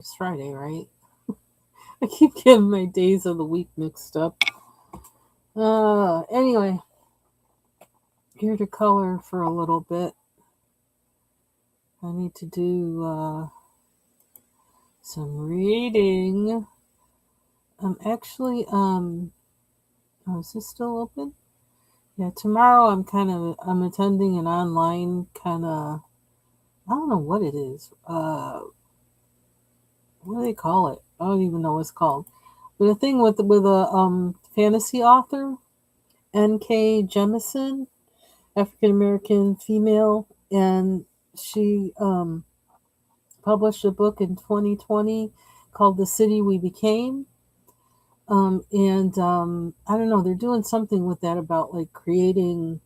It's Friday, right? I keep getting my days of the week mixed up. Anyway, here to color for a little bit. I need to do some reading. I'm actually oh, is this still open? Yeah, tomorrow I'm attending an online kind of, I don't know what it is. What do they call it? I don't even know what it's called. But a thing with a fantasy author, N.K. Jemisin, African American female, and she published a book in 2020 called "The City We Became." And I don't know, they're doing something with that about like creating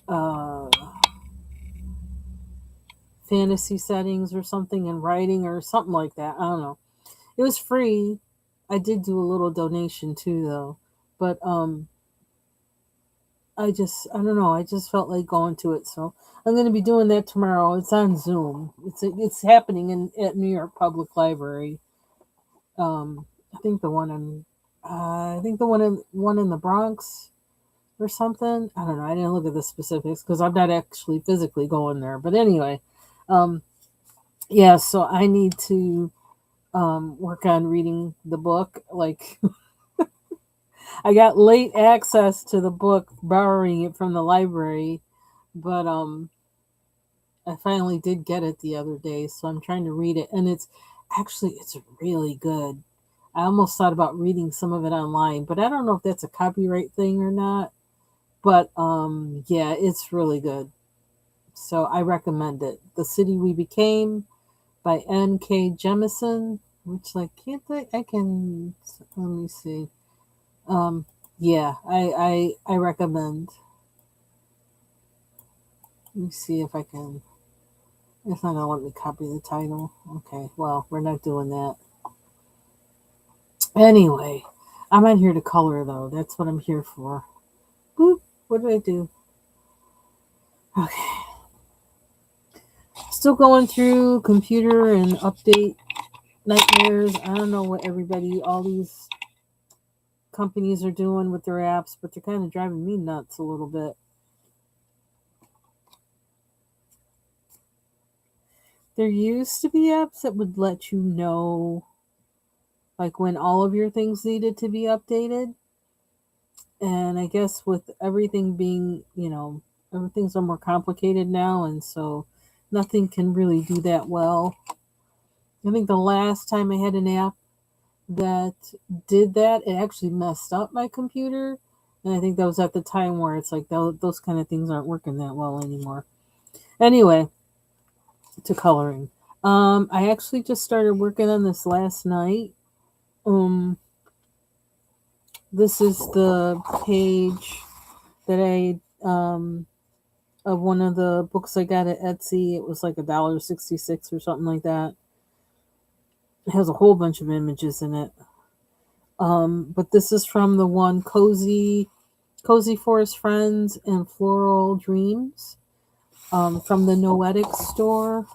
uh, fantasy settings or something in writing or something like that. I don't know. It was free. I did do a little donation too, though. But I don't know. I just felt like going to it, so I'm going to be doing that tomorrow. It's on Zoom. It's happening in at New York Public Library. Um, I think the one in one in the Bronx or something. I don't know. I didn't look at the specifics because I'm not actually physically going there. But anyway, um, yeah. So I need to work on reading the book. Like I got late access to the book, borrowing it from the library, but I finally did get it the other day, so I'm trying to read it, and it's really good. I almost thought about reading some of it online, but I don't know if that's a copyright thing or not. But yeah, it's really good. So I recommend it. The City We Became by N.K. Jemisin, which like can't I can let me see. Um yeah, I recommend. Let me see if I can. It's not gonna let me copy the title. Okay, well, we're not doing that. Anyway, I'm not here to color though. That's what I'm here for. Boop. What did I do? Okay. Still going through computer and update nightmares. I don't know what all these companies are doing with their apps, but they're kind of driving me nuts a little bit. There used to be apps that would let you know, like, when all of your things needed to be updated. And I guess with everything being, everything's a more complicated now, and so nothing can really do that well. I think the last time I had an app that did that, it actually messed up my computer. And I think that was at the time where it's like those kind of things aren't working that well anymore. Anyway, to coloring. I actually just started working on this last night. Um, this is the page that of one of the books I got at Etsy. It was like $1.66 or something like that. It has a whole bunch of images in it. But this is from the one Cozy Forest Friends and Floral Dreams, from the Noetic store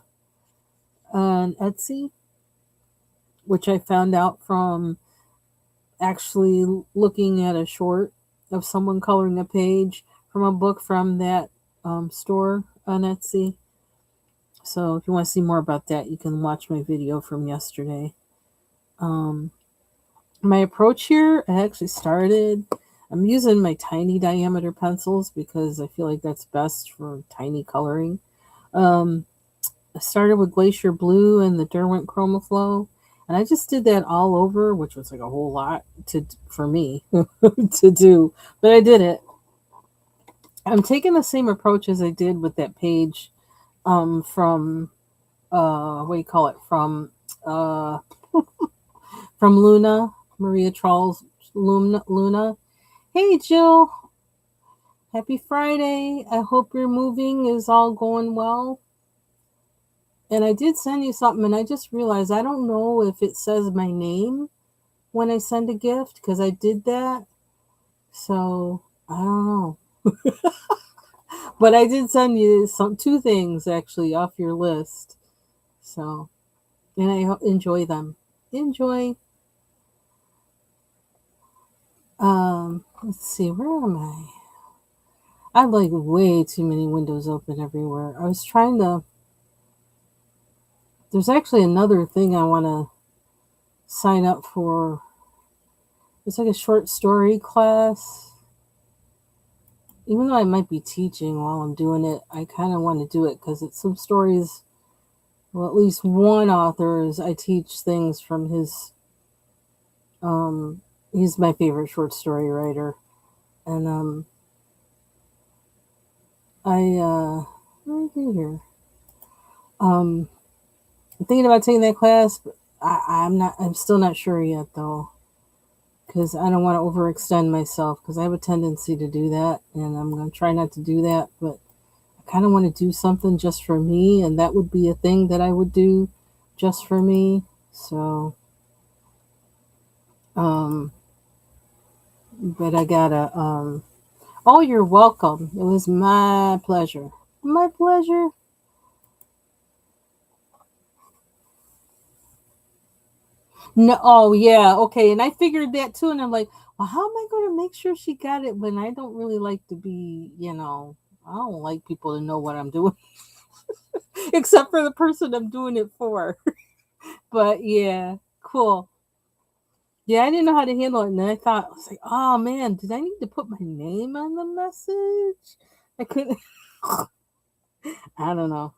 on Etsy, which I found out from actually looking at a short of someone coloring a page from a book from that store on Etsy. So if you want to see more about that, you can watch my video from yesterday. Um, my approach here, I actually started. I'm using my tiny diameter pencils because I feel like that's best for tiny coloring. Um, I started with Glacier Blue and the Derwent Chromaflow, and I just did that all over, which was like a whole lot to for me to do, but I did it. I'm taking the same approach as I did with that page from what do you call it, uh from Luna, Maria Charles Luna. Hey Jill, happy Friday. I hope your moving is all going well. And I did send you something, and I just realized I don't know if it says my name when I send a gift because I did that. So I don't know. But I did send you two things actually off your list. So and I enjoy them. Enjoy. Let's see, where am I? I have like way too many windows open everywhere. I was trying to. There's actually another thing I want to sign up for. It's like a short story class. Even though I might be teaching while I'm doing it, I kind of want to do it because it's some stories. Well, at least one author is I teach things from his. Um, he's my favorite short story writer, and what do I do here? Um, I'm thinking about taking that class, but I'm not. I'm still not sure yet though, because I don't want to overextend myself because I have a tendency to do that, and I'm gonna try not to do that. But I kind of want to do something just for me, and that would be a thing that I would do just for me. So, um, but I gotta. Oh, you're welcome. It was my pleasure. My pleasure. No, oh yeah, okay. And I figured that too, and I'm like, well, how am I going to make sure she got it when I don't really like to be, I don't like people to know what I'm doing, except for the person I'm doing it for. But yeah, cool. Yeah, I didn't know how to handle it, and then I was like, oh man, did I need to put my name on the message? I couldn't. I don't know.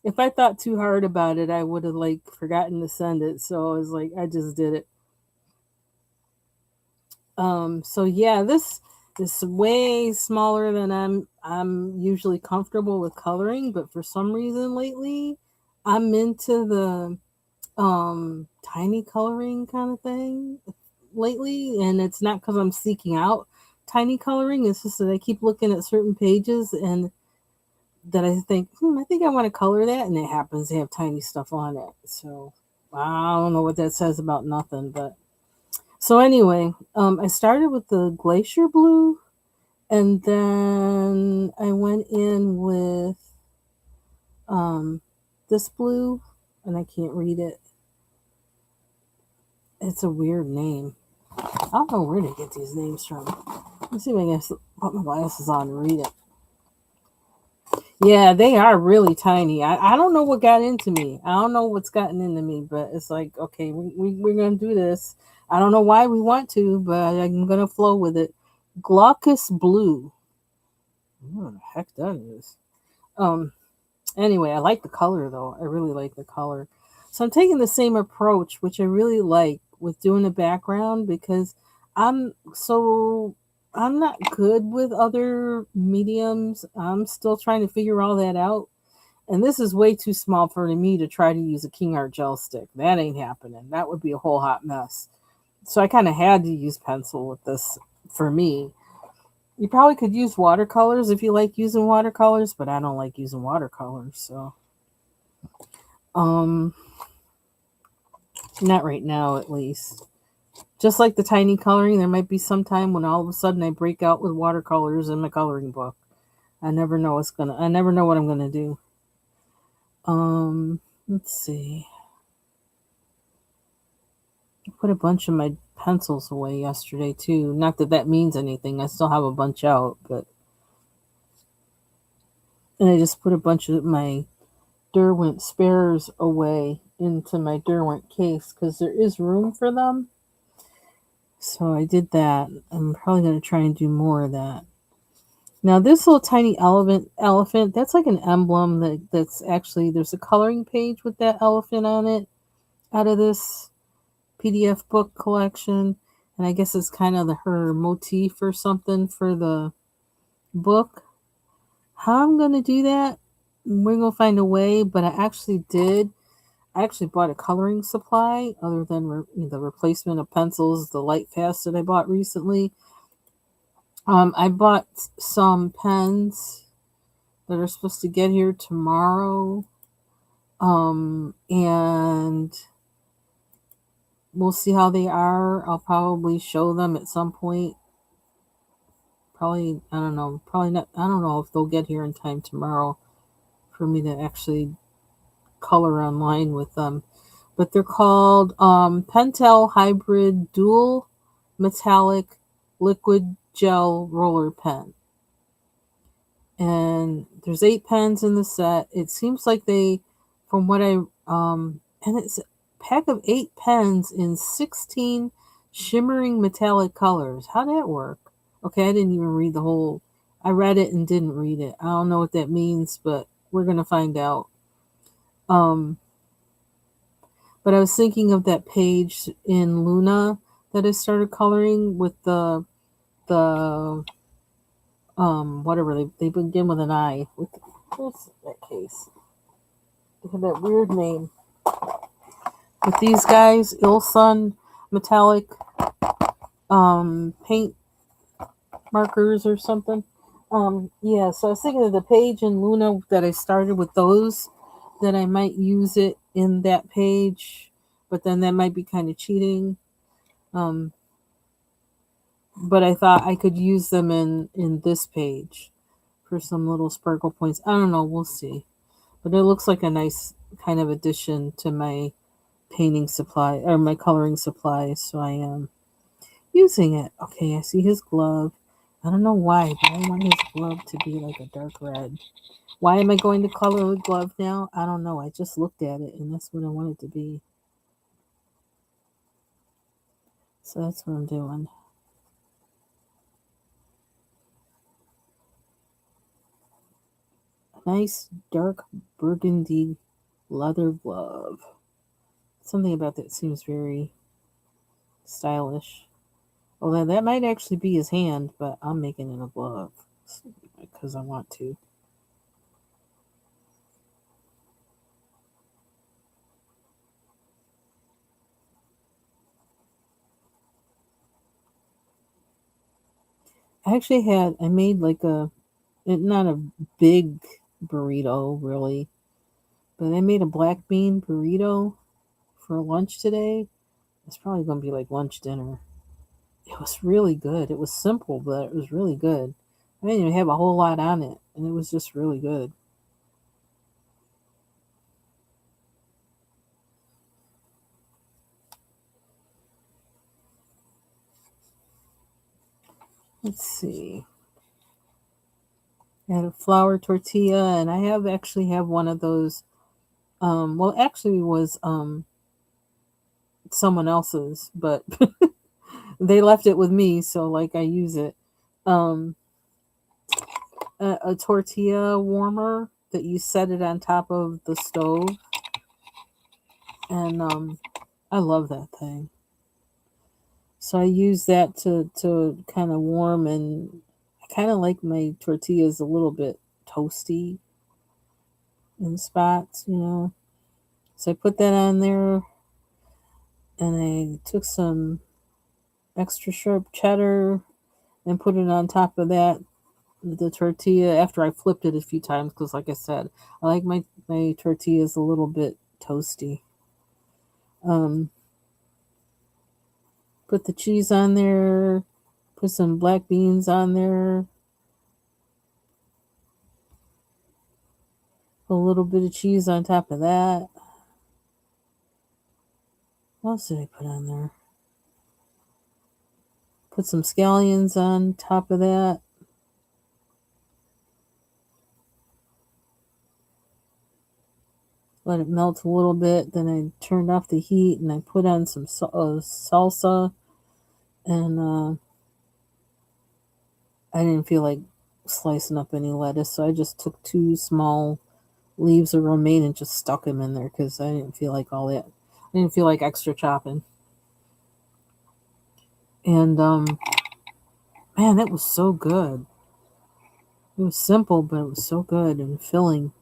If I thought too hard about it, I would have like forgotten to send it. So I was like, I just did it. So yeah, this is way smaller than I'm usually comfortable with coloring, but for some reason lately I'm into the tiny coloring kind of thing lately, and it's not because I'm seeking out tiny coloring, it's just that I keep looking at certain pages and that I think, I think I want to color that, and it happens to have tiny stuff on it. So I don't know what that says about nothing, but so anyway, I started with the glacier blue, and then I went in with um, this blue, and I can't read it. It's a weird name. I don't know where to get these names from. Let's see if I can put my glasses on and read it. Yeah, they are really tiny. I don't know what got into me. I don't know what's gotten into me, but it's like, okay, we're going to do this. I don't know why we want to, but I'm going to flow with it. Glaucous blue. What the heck that is? Um. Anyway, I like the color though. I really like the color. So I'm taking the same approach, which I really like with doing a background because I'm so I'm not good with other mediums. I'm still trying to figure all that out. And this is way too small for me to try to use a King Art gel stick. That ain't happening. That would be a whole hot mess. So I kind of had to use pencil with this for me. You probably could use watercolors if you like using watercolors, but I don't like using watercolors, so um not right now at least. Just like the tiny coloring, there might be some time when all of a sudden I break out with watercolors in my coloring book. I never know what I'm gonna do. Let's see. I put a bunch of my pencils away yesterday too. Not that that means anything. I still have a bunch out, but and I just put a bunch of my Derwent spares away into my Derwent case because there is room for them. So I did that. I'm probably going to try and do more of that. Now this little tiny elephant, that's like an emblem that's actually there's a coloring page with that elephant on it out of this PDF book collection. And I guess it's kind of her motif or something for the book. How I'm going to do that, we're going to find a way, but I actually bought a coloring supply other than the replacement of pencils, the Light Fast that I bought recently. I bought some pens that are supposed to get here tomorrow. And we'll see how they are. I'll probably show them at some point. Probably, I don't know. Probably not. I don't know if they'll get here in time tomorrow for me to actually color online with them. but they're called Pentel Hybrid Dual Metallic Liquid Gel Roller Pen. And there's 8 pens in the set. It seems like they, from what and it's a pack of 8 pens in 16 shimmering metallic colors. How'd that work? Okay, I didn't even read the whole. I read it and didn't read it. I don't know what that means, but we're gonna find out. Um, but I was thinking of that page in Luna that I started coloring with the whatever they begin with an I. What's that case? They have that weird name. With these guys, Ilsun metallic paint markers or something. Yeah, so I was thinking of the page in Luna that I started with those, that I might use it in that page, but then that might be kind of cheating. But I thought I could use them in this page for some little sparkle points. I don't know, we'll see. But it looks like a nice kind of addition to my painting supply or my coloring supply, so I am using it. Okay, I see his glove. I don't know why, but I want his glove to be like a dark red. Why am I going to color the glove now? I don't know. I just looked at it and that's what I want it to be. So that's what I'm doing. A nice dark burgundy leather glove. Something about that seems very stylish. Although that might actually be his hand, but I'm making it a glove because I want to. I made like not a big burrito really, but I made a black bean burrito for lunch today. It's probably going to be like lunch dinner. It was really good. It was simple, but it was really good. I didn't even have a whole lot on it, and it was just really good. Let's see. I had a flour tortilla, and I actually have one of those. Well, actually, it was someone else's, but they left it with me, so like I use it. Um, a tortilla warmer that you set it on top of the stove, and I love that thing. So I use that to kind of warm, and I kind of like my tortillas a little bit toasty in spots, you know. So I put that on there, and I took some extra sharp cheddar and put it on top of that, the tortilla, after I flipped it a few times, because like I said, I like my tortillas a little bit toasty. Um, put the cheese on there, put some black beans on there, put a little bit of cheese on top of that. What else did I put on there? Put some scallions on top of that. Let it melt a little bit. Then I turned off the heat and I put on some salsa. And I didn't feel like slicing up any lettuce, so I just took 2 small leaves of romaine and just stuck them in there because I didn't feel like all that. I didn't feel like extra chopping. And man, that was so good. It was simple, but it was so good and filling.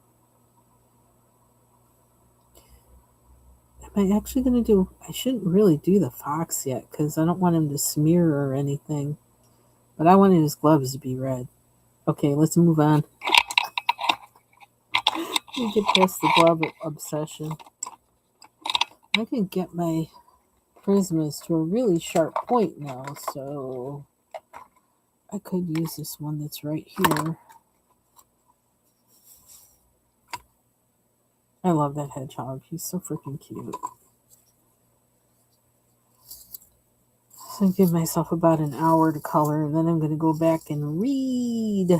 Am I actually going to do? I shouldn't really do the fox yet because I don't want him to smear or anything. But I wanted his gloves to be red. Okay, let's move on. Let me get past the glove obsession. I can get my prismas to a really sharp point now, so I could use this one that's right here. I love that hedgehog. He's so freaking cute. So I give myself about an hour to color, and then I'm going to go back and read.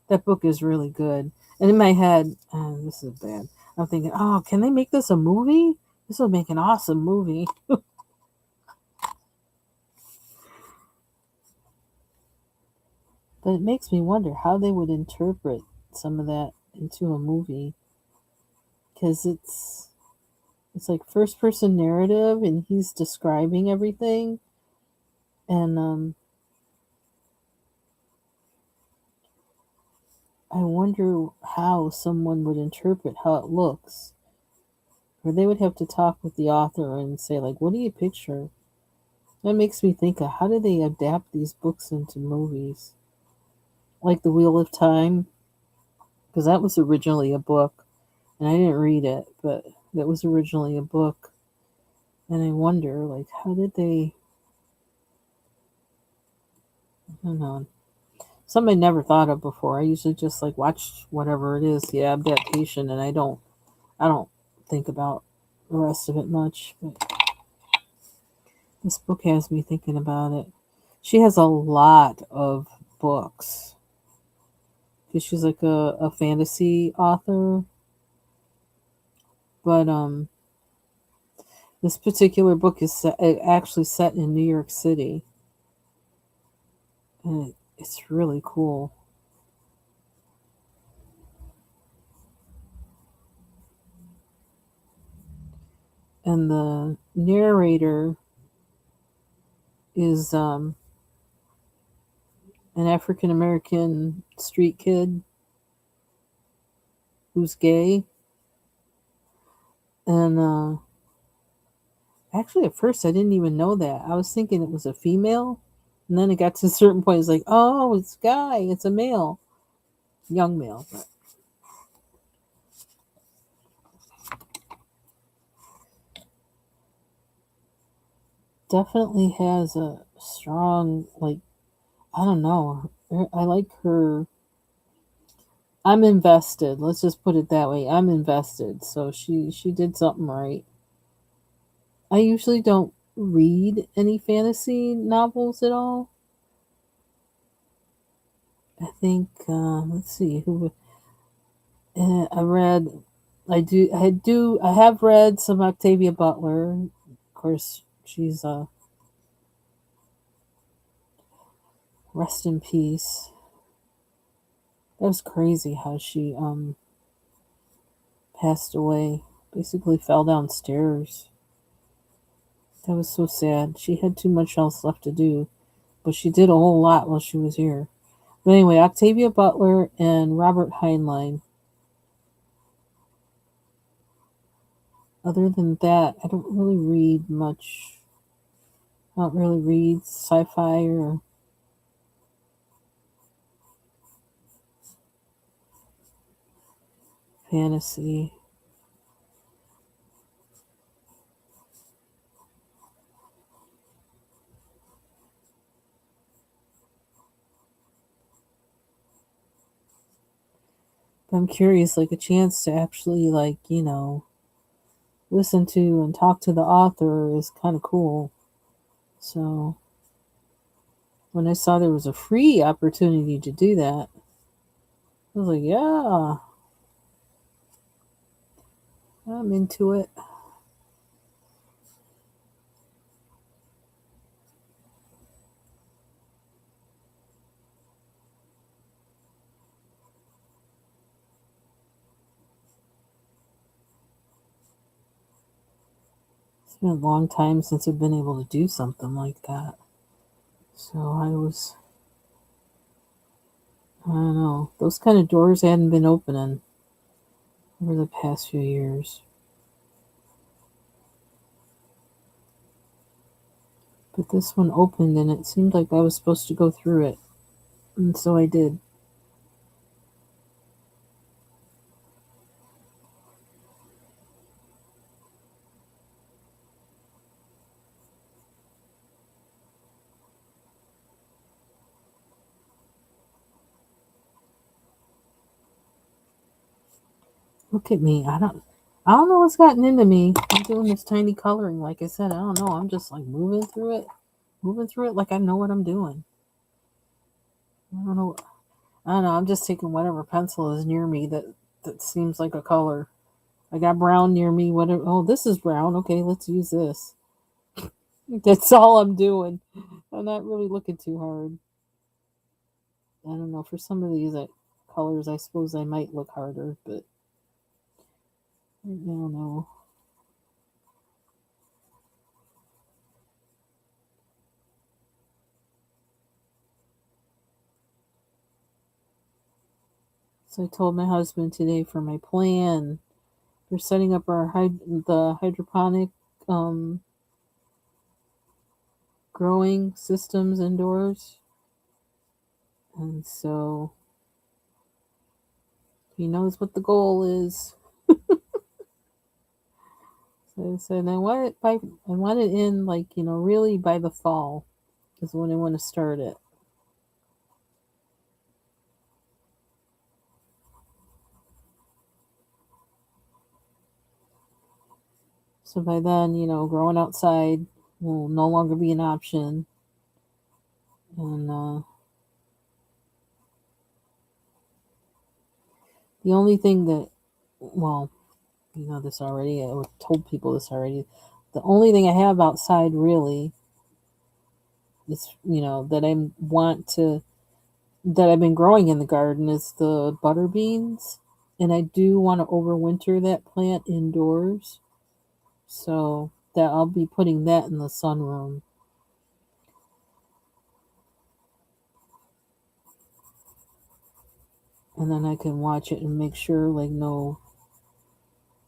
That book is really good. And in my head, this is bad. I'm thinking, oh, can they make this a movie? This would make an awesome movie. But it makes me wonder how they would interpret some of that into a movie, because it's like first person narrative, and he's describing everything, and I wonder how someone would interpret how it looks, or they would have to talk with the author and say, like, what do you picture? That makes me think of how do they adapt these books into movies, like The Wheel of Time, because that was originally a book, and I didn't read it, but that was originally a book. And I wonder, like, how did they? I don't know. Something I never thought of before. I usually just like watch whatever it is, the adaptation, and I don't think about the rest of it much. But this book has me thinking about it. She has a lot of books because she's like a fantasy author. But this particular book is actually set in New York City, and it's really cool. And the narrator is an African American street kid who's gay. And actually, at first, I didn't even know that. I was thinking it was a female. And then it got to a certain point, it's like, oh, it's a guy, it's a male, young male. But definitely has a strong, like, I don't know. I like her. I'm invested. Let's just put it that way. I'm invested. So she did something right. I usually don't read any fantasy novels at all. I think let's see who I read. I have read some Octavia Butler. Of course, she's rest in peace. That was crazy how she passed away. Basically fell downstairs. That was so sad. She had too much else left to do, but she did a whole lot while she was here. But anyway, Octavia Butler and Robert Heinlein. Other than that, I don't really read much. I don't really read sci-fi or fantasy. But I'm curious, like a chance to actually, like, listen to and talk to the author is kind of cool. So when I saw there was a free opportunity to do that, I was like, yeah, I'm into it. It's been a long time since I've been able to do something like that. So I don't know, those kind of doors hadn't been opening over the past few years. But this one opened and it seemed like I was supposed to go through it. And so I did. Look at me. I don't. I don't know what's gotten into me. I'm doing this tiny coloring. Like I said, I don't know. I'm just like moving through it like I know what I'm doing. I don't know. I don't know. I'm just taking whatever pencil is near me that seems like a color. I got brown near me. Whatever. Oh, this is brown. Okay, let's use this. That's all I'm doing. I'm not really looking too hard. I don't know. For some of these colors, I suppose I might look harder, but I don't know. So I told my husband today for my plan for setting up the hydroponic um, growing systems indoors, and so he knows what the goal is. So I said I want it in like really by the fall is when I want to start it. So by then, growing outside will no longer be an option, and the only thing that, well, you know this already. I told people this already. The only thing I have outside really is that I want to that I've been growing in the garden is the butter beans, and I do want to overwinter that plant indoors. So that I'll be putting that in the sunroom, and then I can watch it and make sure like no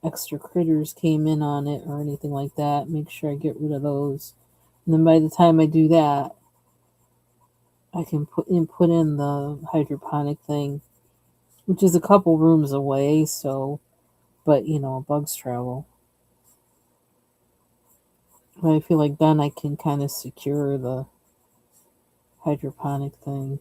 extra critters came in on it or anything like that. Make sure I get rid of those. And then by the time I do that, I can put in the hydroponic thing, which is a couple rooms away. So, but bugs travel. But I feel like then I can kind of secure the hydroponic thing.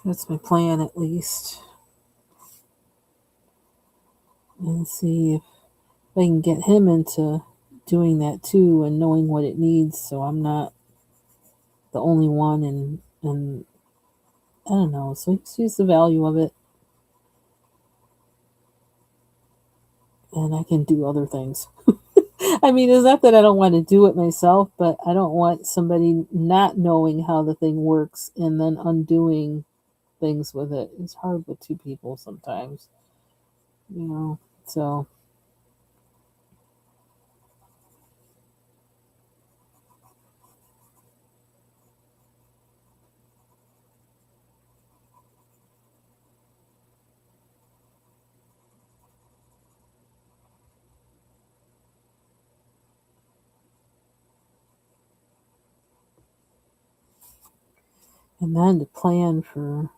That's my plan at least. And see if I can get him into doing that too and knowing what it needs so I'm not the only one and I don't know. So he sees the value of it and I can do other things. I mean, it's not that I don't want to do it myself, but I don't want somebody not knowing how the thing works and then undoing things with it. It's hard with two people sometimes, you know. So, and then to plan for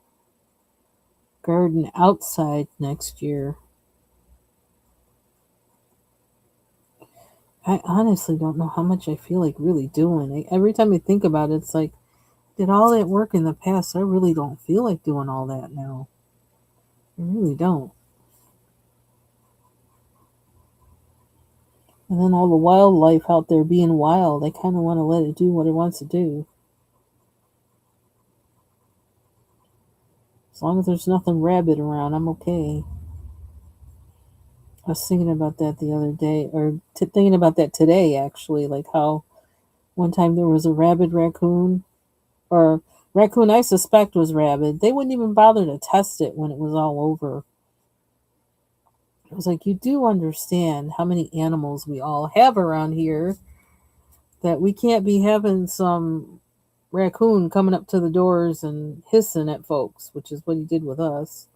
garden outside next year. I honestly don't know how much I feel like really doing. Every time I think about it, it's like, did all that work in the past. I really don't feel like doing all that now. I really don't. And then all the wildlife out there being wild, I kind of want to let it do what it wants to do. As long as there's nothing rabid around, I'm okay. I was thinking about that the other day, or thinking about that today, actually. Like how one time there was a rabid raccoon, or raccoon I suspect was rabid. They wouldn't even bother to test it when it was all over. I was like, you do understand how many animals we all have around here that we can't be having some raccoon coming up to the doors and hissing at folks, which is what he did with us.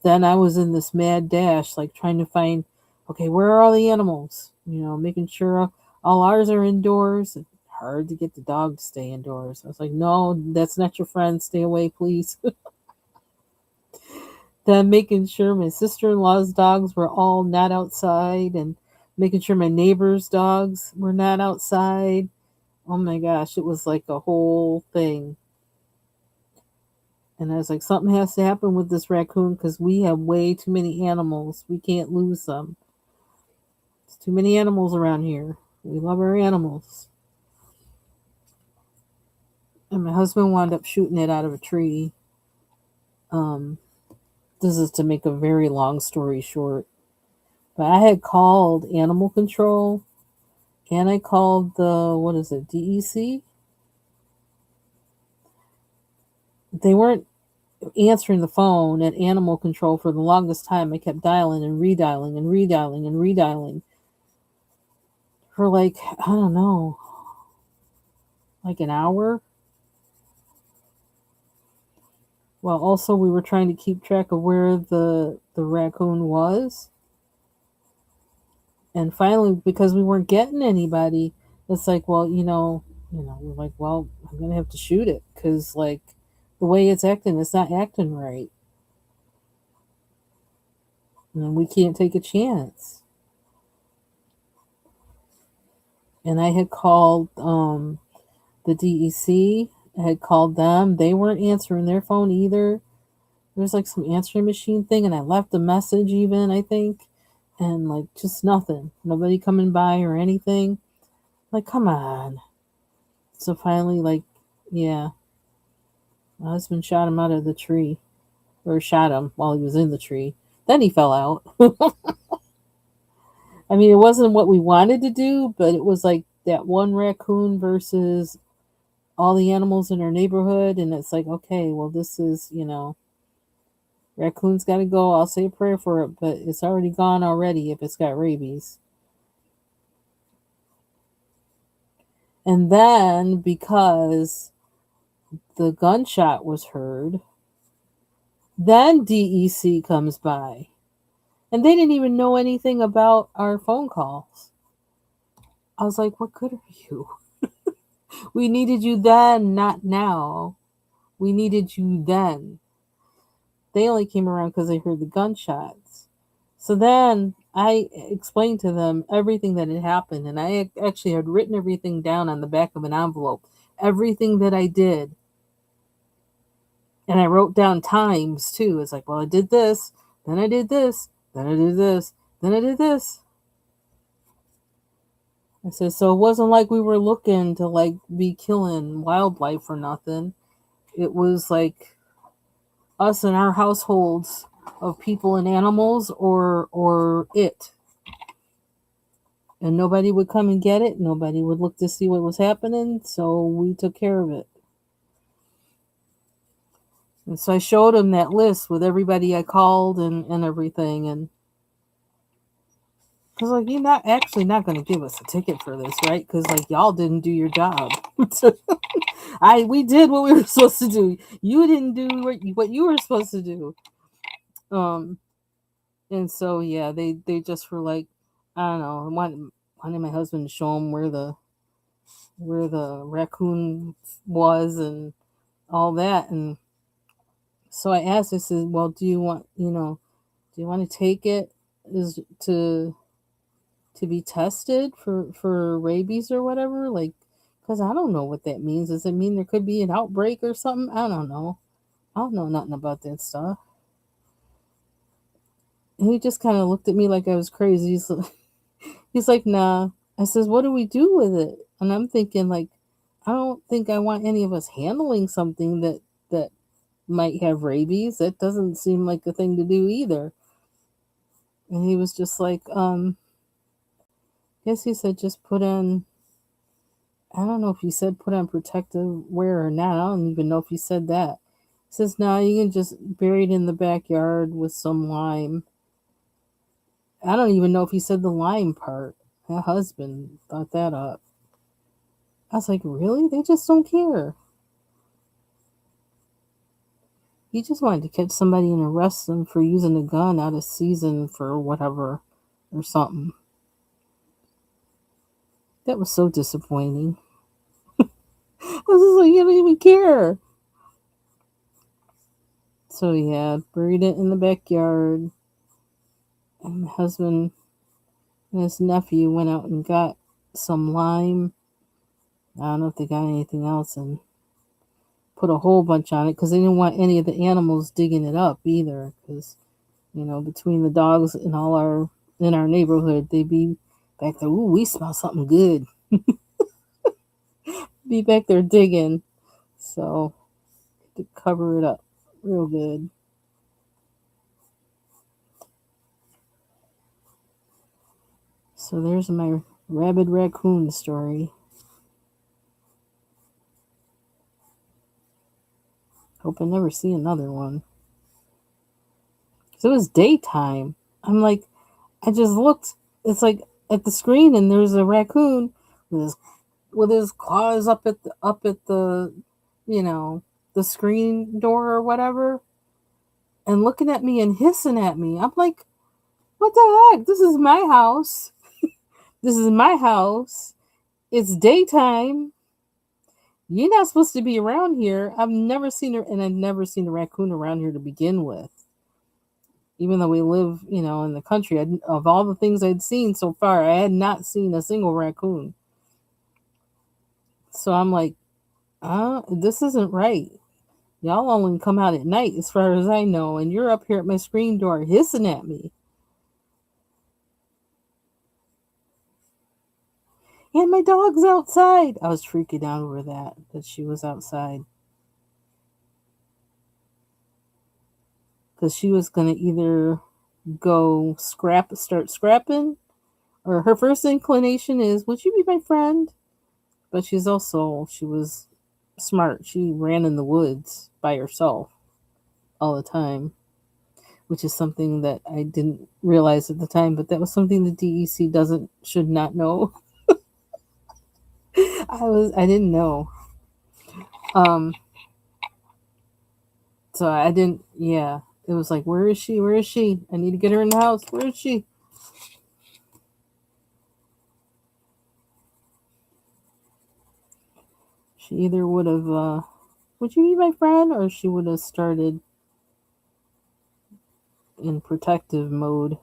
Then I was in this mad dash, like trying to find, okay, where are all the animals? Making sure all ours are indoors. Hard to get the dog to stay indoors. I was like, no, that's not your friend. Stay away, please. Then making sure my sister-in-law's dogs were all not outside and making sure my neighbor's dogs were not outside. Oh my gosh, it was like a whole thing. And I was like, something has to happen with this raccoon because we have way too many animals. We can't lose them. There's too many animals around here. We love our animals. And my husband wound up shooting it out of a tree. Um, this is to make a very long story short. But I had called animal control and I called the, what is it, DEC? They weren't answering the phone at animal control for the longest time. I kept dialing and redialing and redialing and redialing for like, I don't know, like an hour. Well, also we were trying to keep track of where the raccoon was. And finally, because we weren't getting anybody, it's like, well, we're like, well, I'm gonna have to shoot it because like the way it's not acting right, and we can't take a chance. And I had called the DEC. I had called them. They weren't answering their phone either. There was like some answering machine thing, and I left a message even, I think, and like just nothing. Nobody coming by or anything. Like, come on. So finally, like, yeah, my husband shot him out of the tree, or shot him while he was in the tree. Then he fell out. I mean, it wasn't what we wanted to do, but it was like that one raccoon versus all the animals in our neighborhood. And it's like, okay, well, this is, raccoon's got to go. I'll say a prayer for it, but it's already gone already if it's got rabies. And then because the gunshot was heard, then DEC comes by. And they didn't even know anything about our phone calls. I was like, what good are you? We needed you then, not now. We needed you then. They only came around because they heard the gunshots. So then I explained to them everything that had happened. And I actually had written everything down on the back of an envelope. Everything that I did. And I wrote down times too. It's like, well, I did this, then I did this, then I did this, then I did this. I said, so it wasn't like we were looking to like be killing wildlife or nothing. It was like us and our households of people and animals or it. And nobody would come and get it. Nobody would look to see what was happening. So we took care of it. And so I showed him that list with everybody I called and everything. And because like you're not going to give us a ticket for this, right? Because like y'all didn't do your job. We did what we were supposed to do. You didn't do what you were supposed to do. And so yeah, they just were like, I don't know, wanted my husband to show him where the raccoon was and all that. And so I asked, I said, well, do you want to take it is to be tested for rabies or whatever? Like, because I don't know what that means. Does it mean there could be an outbreak or something? I don't know. I don't know nothing about that stuff. And he just kind of looked at me like I was crazy. He's like, nah. I says, what do we do with it? And I'm thinking, like, I don't think I want any of us handling something that might have rabies. That doesn't seem like a thing to do either. And he was just like, I guess he said just put on, I don't know if he said put on protective wear or not. I don't even know if he said that. He says, no, you can just bury it in the backyard with some lime. I don't even know if he said the lime part. My husband thought that up. I was like, really? They just don't care. He just wanted to catch somebody and arrest them for using a gun out of season for whatever or something. That was so disappointing. I was just like, you don't even care. So yeah, buried it in the backyard. And my husband and his nephew went out and got some lime. I don't know if they got anything else, and put a whole bunch on it because they didn't want any of the animals digging it up either. Because between the dogs and all in our neighborhood, they'd be back there. Ooh, we smell something good. Be back there digging, so to cover it up real good. So there's my rabid raccoon story. Hope I never see another one. So it was daytime. I'm like, I just looked. It's like at the screen, and there's a raccoon with his claws up at the the screen door or whatever, and looking at me and hissing at me. I'm like, what the heck? This is my house. This is my house. It's daytime. You're not supposed to be around here. I've never seen her, and I've never seen a raccoon around here to begin with. Even though we live, in the country, of all the things I'd seen so far, I had not seen a single raccoon. So I'm like, this isn't right. Y'all only come out at night, as far as I know, and you're up here at my screen door hissing at me. And my dog's outside. I was freaking out over that she was outside. Because she was going to either go start scrapping, or her first inclination is, would you be my friend? But she was smart. She ran in the woods by herself all the time, which is something that I didn't realize at the time, but that was something the DEC should not know. I didn't know. So I didn't, yeah. It was like, where is she? Where is she? I need to get her in the house. Where is she? She either would have, would you be my friend? Or she would have started in protective mode.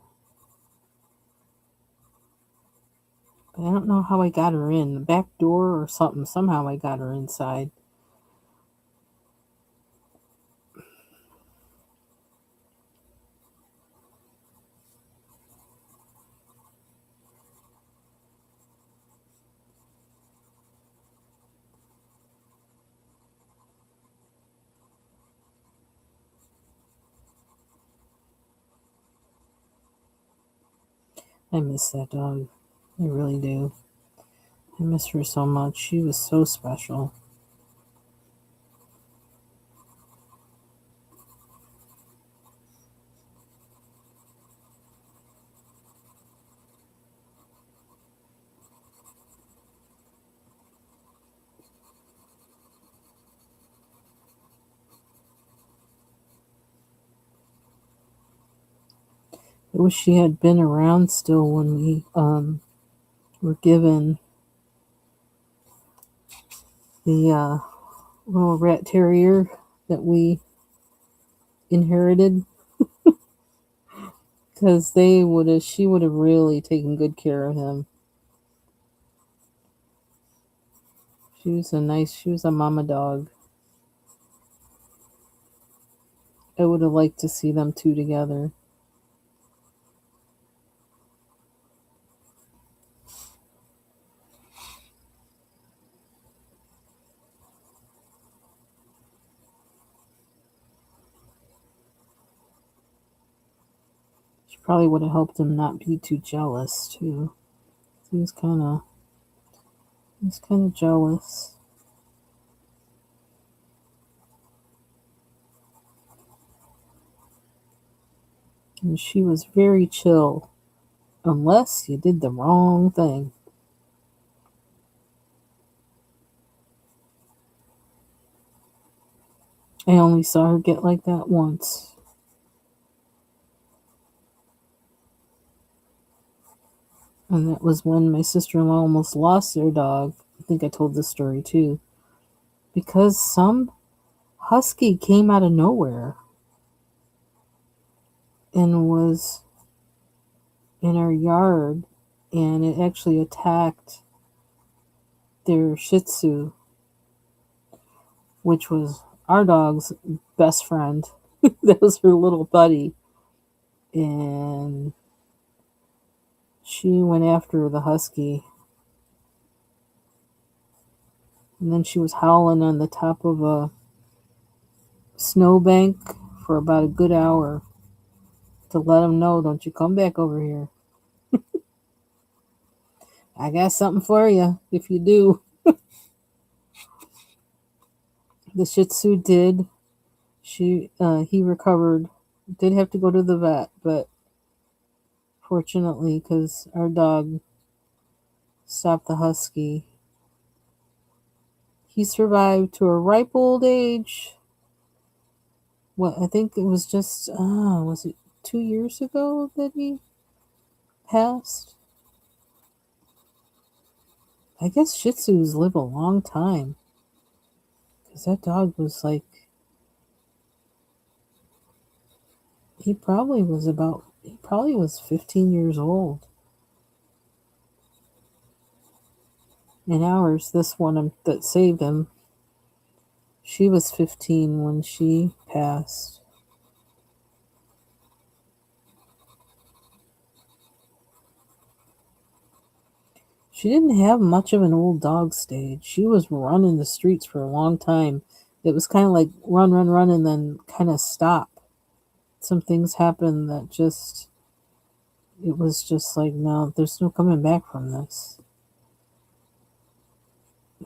But I don't know how I got her in. The back door or something. Somehow I got her inside. I miss that dog. I really do. I miss her so much. She was so special. I wish she had been around still when we were given the little rat terrier that we inherited, because she would have really taken good care of him. She was a mama dog. I would have liked to see them two together. She probably would have helped him not be too jealous too. He was kind of jealous. And she was very chill, unless you did the wrong thing. I only saw her get like that once. And that was when my sister-in-law almost lost their dog. I think I told this story too. Because some husky came out of nowhere and was in our yard, and it actually attacked their Shih Tzu, which was our dog's best friend. That was her little buddy. And she went after the husky. And then she was howling on the top of a snowbank for about a good hour to let him know, don't you come back over here. I got something for you if you do. The Shih Tzu did. He recovered. Did have to go to the vet, but fortunately, because our dog stopped the husky, he survived to a ripe old age. What, I think it was just was it 2 years ago that he passed? I guess Shih Tzus live a long time. Because that dog was like, he probably was 15 years old. And ours, this one that saved him, she was 15 when she passed. She didn't have much of an old dog stage. She was running the streets for a long time. It was kind of like run, run, run, and then kind of stop. Some things happened that it was just like, no, there's no coming back from this.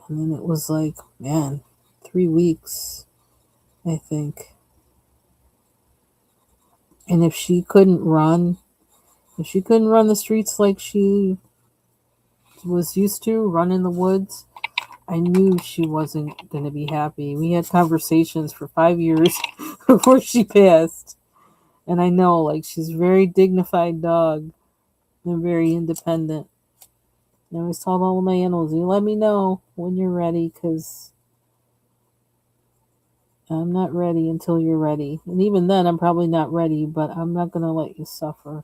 And then it was like, man, 3 weeks, I think. And if she couldn't run the streets like she was used to, run in the woods, I knew she wasn't going to be happy. We had conversations for 5 years before she passed. And I know, like, she's a very dignified dog and very independent. I always told all of my animals, you let me know when you're ready, because I'm not ready until you're ready. And even then, I'm probably not ready, but I'm not going to let you suffer.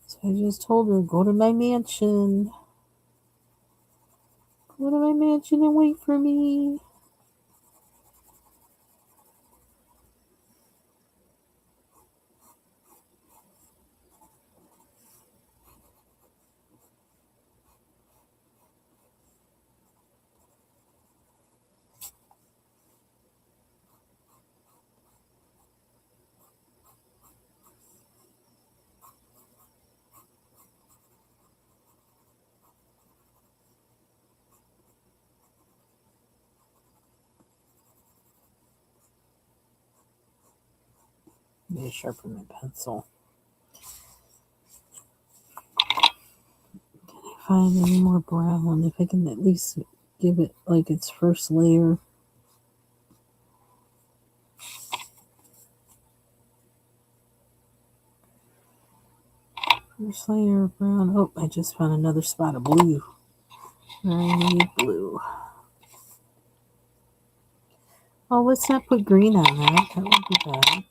So I just told her, go to my mansion. Go to my mansion and wait for me. Let me sharpen my pencil. Can I find any more brown? If I can at least give it like its first layer. First layer of brown. Oh, I just found another spot of blue. I need blue. Oh, let's not put green on that. That would be bad.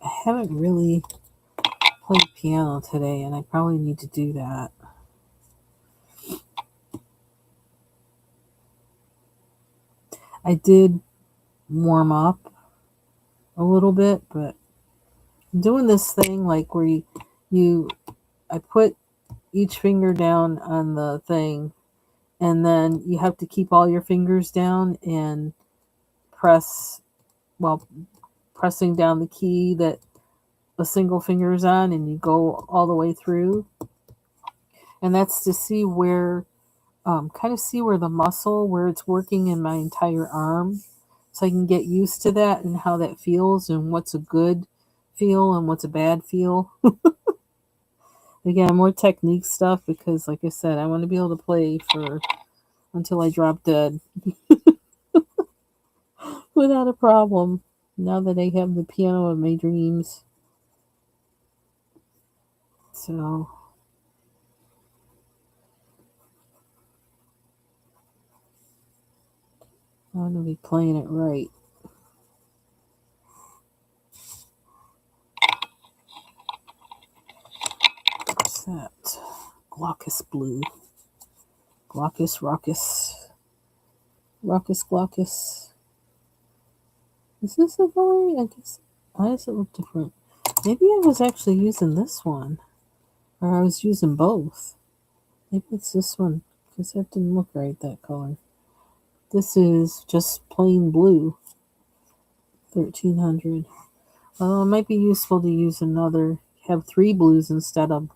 I haven't really played piano today, and I probably need to do that. I did warm up a little bit, but I'm doing this thing like where I put each finger down on the thing, and then you have to keep all your fingers down and pressing down the key that a single finger is on, and you go all the way through. And that's to see where, kind of see where the muscle, where it's working in my entire arm. So I can get used to that and how that feels and what's a good feel and what's a bad feel. Again, more technique stuff because, like I said, I want to be able to play for until I drop dead without a problem. Now that I have the piano of my dreams. So, I want to be playing it right. What's that? Glaucus blue. Glaucus, raucous. Raucous, glaucus. Is this a color? I guess. Why does it look different? Maybe I was actually using this one. Or I was using both. Maybe it's this one. Because that didn't look right, that color. This is just plain blue. 1300. Well, it might be useful to use another. Have 3 blues instead of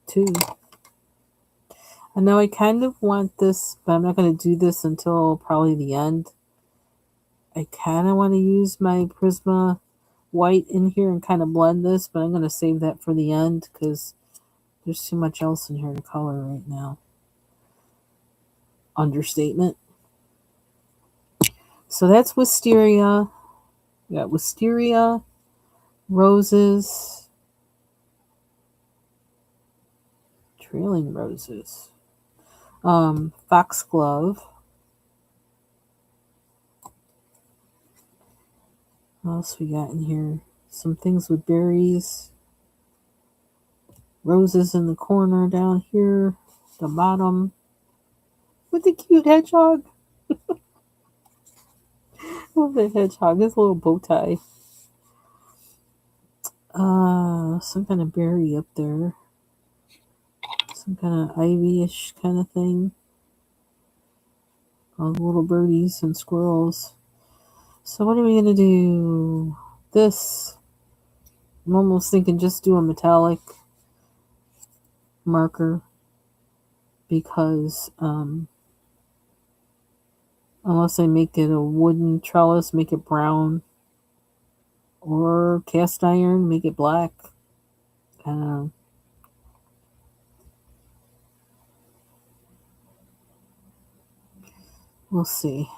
2. I know I kind of want this, but I'm not going to do this until probably the end. I kind of want to use my Prisma white in here and kind of blend this, but I'm going to save that for the end because there's too much else in here to color right now. Understatement. So that's wisteria. We got wisteria, roses, trailing roses, foxglove. What else we got in here? Some things with berries. Roses in the corner down here. The bottom. With the cute hedgehog. Oh, the hedgehog. His little bow tie. Some kind of berry up there. Some kind of ivy-ish kind of thing. All the little birdies and squirrels. So what are we going to do? This. I'm almost thinking just do a metallic marker. Because, unless I make it a wooden trellis, make it brown. Or cast iron, make it black. We'll see.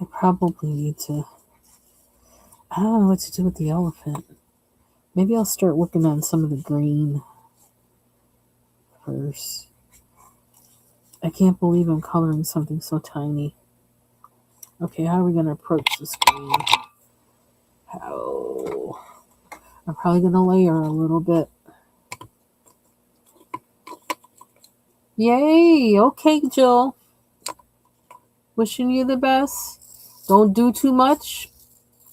I probably need to. I don't know what to do with the elephant. Maybe I'll start working on some of the green first. I can't believe I'm coloring something so tiny. Okay, how are we going to approach this green? How? I'm probably going to layer a little bit. Yay! Okay, Jill. Wishing you the best. Don't do too much.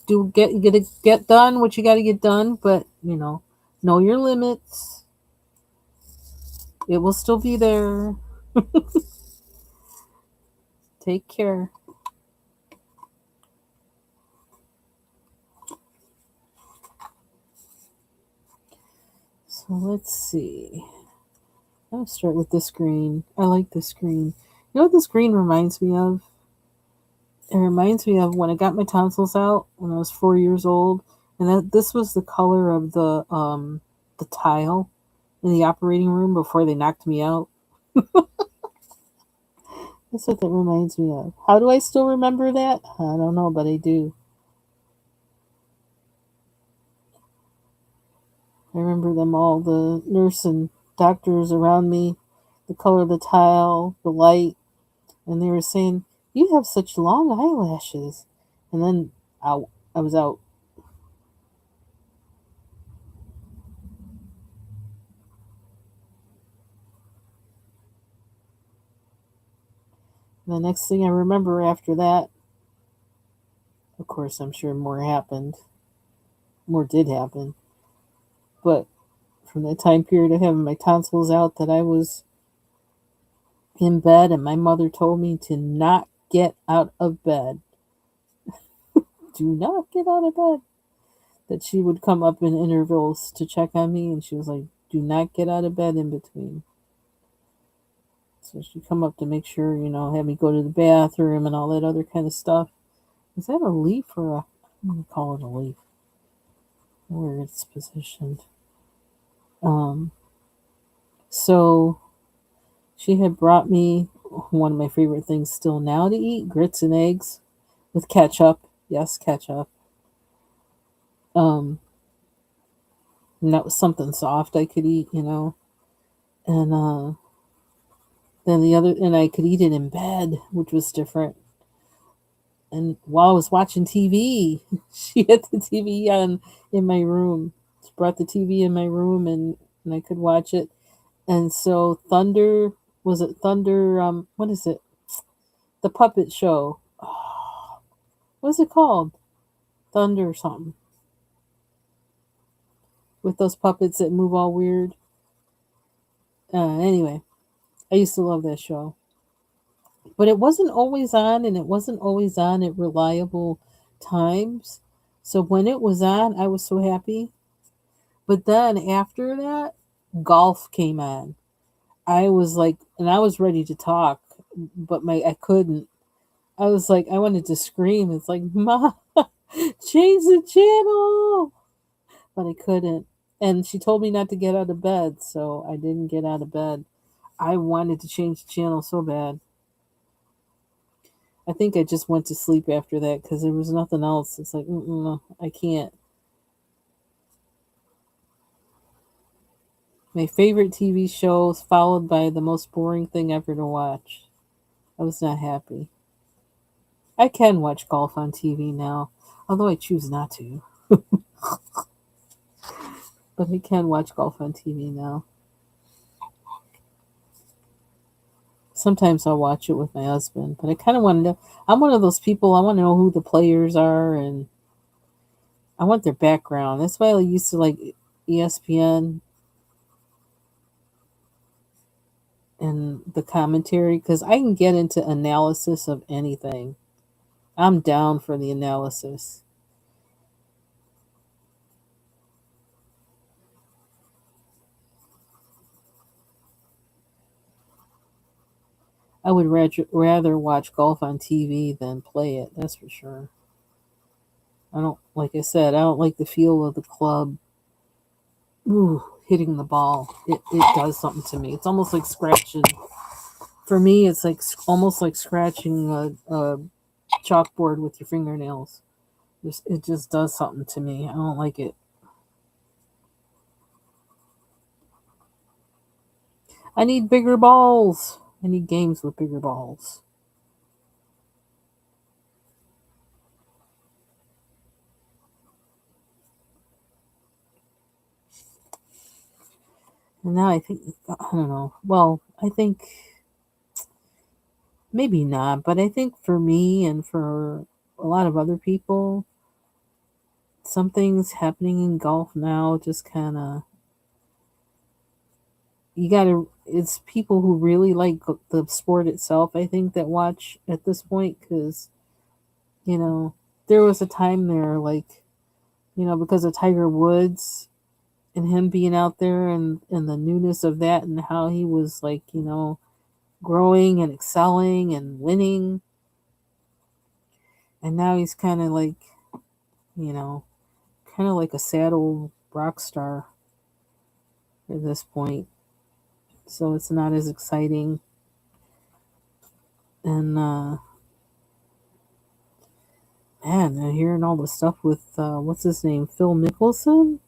Get done what you got to get done, but know your limits. It will still be there. Take care. So let's see. I'm gonna start with this green. I like this green. You know what this green reminds me of? It reminds me of when I got my tonsils out when I was 4 years old, and this was the color of the tile in the operating room before they knocked me out. That's what that reminds me of. How do I still remember that? I don't know, but I do. I remember them all, the nurse and doctors around me, the color of the tile, the light, and they were saying, "You have such long eyelashes." And then out. I was out. And the next thing I remember after that, of course, I'm sure more happened. More did happen. But from that time period of having my tonsils out, that I was in bed, and my mother told me to not get out of bed. Do not get out of bed. That she would come up in intervals to check on me, and she was like, "Do not get out of bed in between." So she'd come up to make sure, have me go to the bathroom and all that other kind of stuff. Is that a leaf or I'm going to call it a leaf, where it's positioned. So she had brought me one of my favorite things still now to eat, grits and eggs with ketchup. Yes, ketchup. And that was something soft I could eat, And Then the other, and I could eat it in bed, which was different. And while I was watching TV, she had the TV on in my room. She brought the TV in my room, and I could watch it. And so Thunder, was it Thunder? What is it? The puppet show. What is it called? Thunder something, with those puppets that move all weird. Anyway, I used to love that show, but it wasn't always on, and it wasn't always on at reliable times. So when it was on, I was so happy. But then after that, golf came on. I was like, and I was ready to talk, but I couldn't. I was like, I wanted to scream. It's like, Mom, change the channel, but I couldn't. And she told me not to get out of bed, so I didn't get out of bed. I wanted to change the channel so bad. I think I just went to sleep after that because there was nothing else. It's like, I can't. My favorite TV shows followed by the most boring thing ever to watch. I was not happy. I can watch golf on TV now, although I choose not to. But I can watch golf on TV now. Sometimes I'll watch it with my husband, but I kind of want to know. I'm one of those people, I want to know who the players are, and I want their background. That's why I used to like ESPN and the commentary, because I can get into analysis of anything. I'm down for the analysis. I would rather watch golf on TV than play it, that's for sure. I don't, like I said, I don't like the feel of the club hitting the ball. It does something to me. It's almost like scratching. For me, it's like almost like scratching a chalkboard with your fingernails. It just does something to me. I don't like it. I need bigger balls. I need games with bigger balls. And now I think, I don't know. Well, I think maybe not, but I think for me and for a lot of other people, something's happening in golf now. Just kind of, you gotta, it's people who really like the sport itself, I think, that watch at this point, because, you know, there was a time there, like, because of Tiger Woods and him being out there, and the newness of that, and how he was like, growing and excelling and winning. And now he's kind of like, you know, kind of like a sad old rock star at this point. So it's not as exciting. And man, I'm hearing all the stuff with what's his name, Phil Mickelson,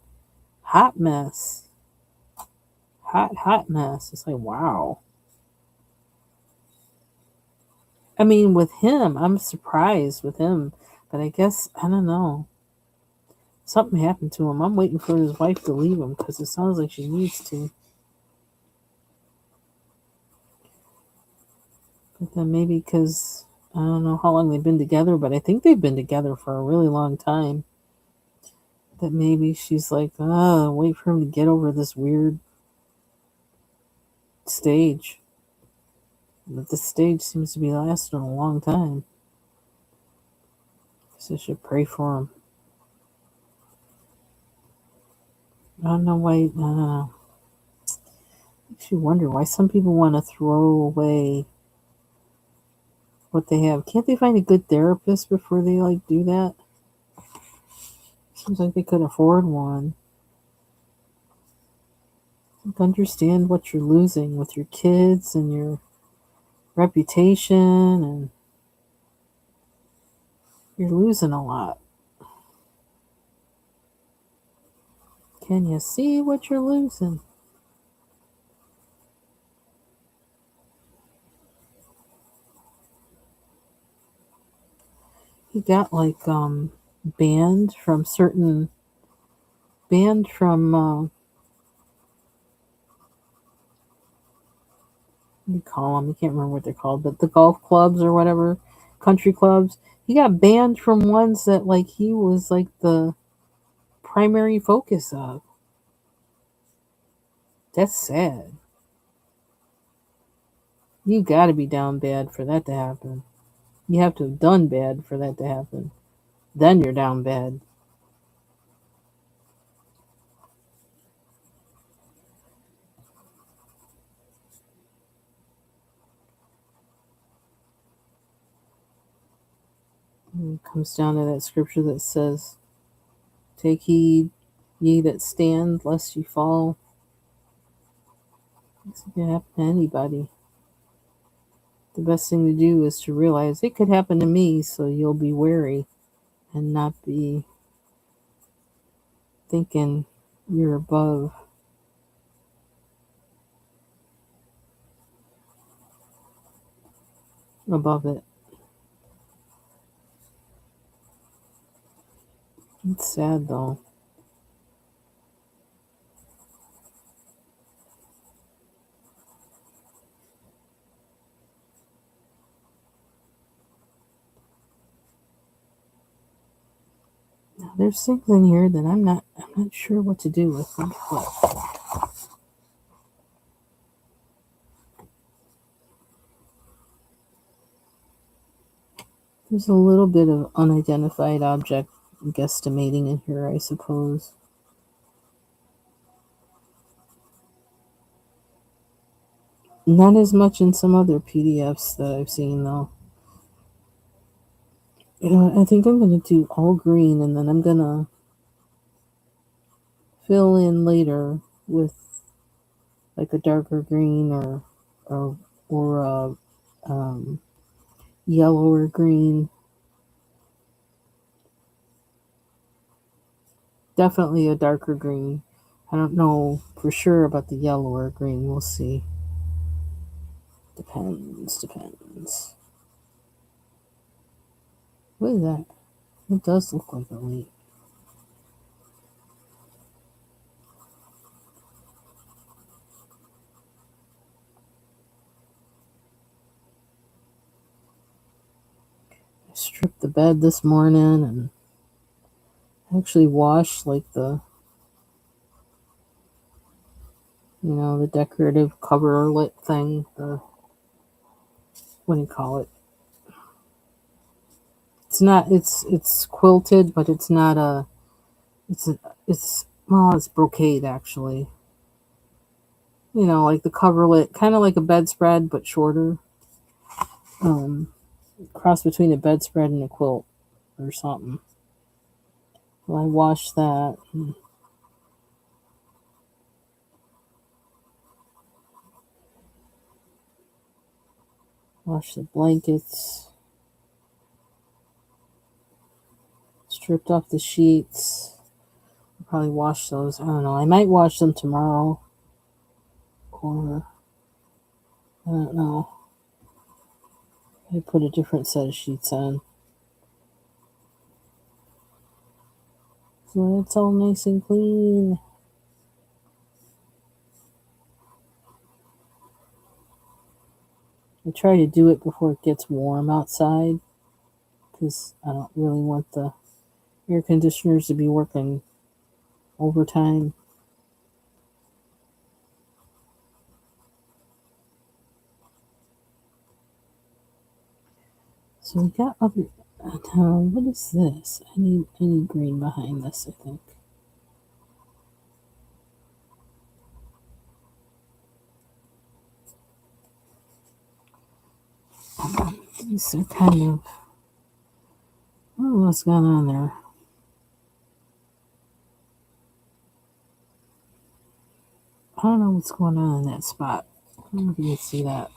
hot mess, hot mess. It's like, wow. I mean, with him, I'm surprised with him, but I guess I don't know. Something happened to him. I'm waiting for his wife to leave him because it sounds like she needs to. But then maybe because I don't know how long they've been together, but I think they've been together for a really long time. That maybe she's like, wait for him to get over this weird stage. But this stage seems to be lasting a long time. So I should pray for him. I don't know why. I don't know. Makes you wonder why some people want to throw away what they have. Can't they find a good therapist before they like do that? Seems like they could afford one. Understand what you're losing with your kids and your reputation, and you're losing a lot. Can you see what you're losing? he got like banned from certain banned from what do you call them? I can't remember what they're called, but the golf clubs or whatever, country clubs. He got banned from ones that like he was like the primary focus of. That's sad. You got to be down bad for that to happen. You have to have done bad for that to happen. Then you're down bad. And it comes down to that scripture that says, "Take heed, ye that stand, lest you fall." This can happen to anybody. The best thing to do is to realize it could happen to me, so you'll be wary and not be thinking you're above it. It's sad though. Now, there's things in here that I'm not sure what to do with. There's a little bit of unidentified object guesstimating in here, I suppose. Not as much in some other PDFs that I've seen, though. You know, I think I'm going to do all green, and then I'm going to fill in later with like a darker green or a yellower green. Definitely a darker green. I don't know for sure about the yellower green. We'll see. Depends. What is that? It does look like a leaf. I stripped the bed this morning and actually washed like the decorative coverlet thing. What do you call it? It's not. It's quilted, but it's not a. It's brocade actually. Like the coverlet, kind of like a bedspread but shorter. Cross between a bedspread and a quilt or something. Well, I washed that. Washed the blankets. Stripped off the sheets. I'll probably wash those. I don't know. I might wash them tomorrow. Or I don't know. I put a different set of sheets on. So it's all nice and clean. I try to do it before it gets warm outside because I don't really want the air conditioners to be working overtime. So we got other. What is this? I need green behind this, I think. These are kind of. I don't know what's going on there. I don't know what's going on in that spot. I don't know if you can see that.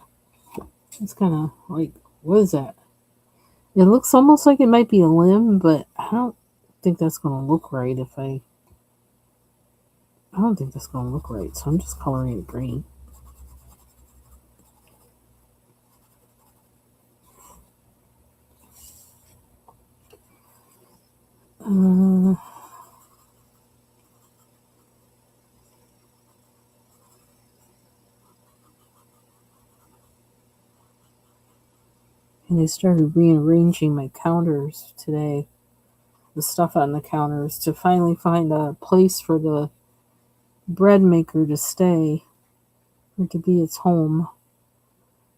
It's kind of like, what is that? It looks almost like it might be a limb, but I don't think that's going to look right I don't think that's going to look right, so I'm just coloring it green. And I started rearranging my counters today, the stuff on the counters, to finally find a place for the bread maker to stay, or to be its home.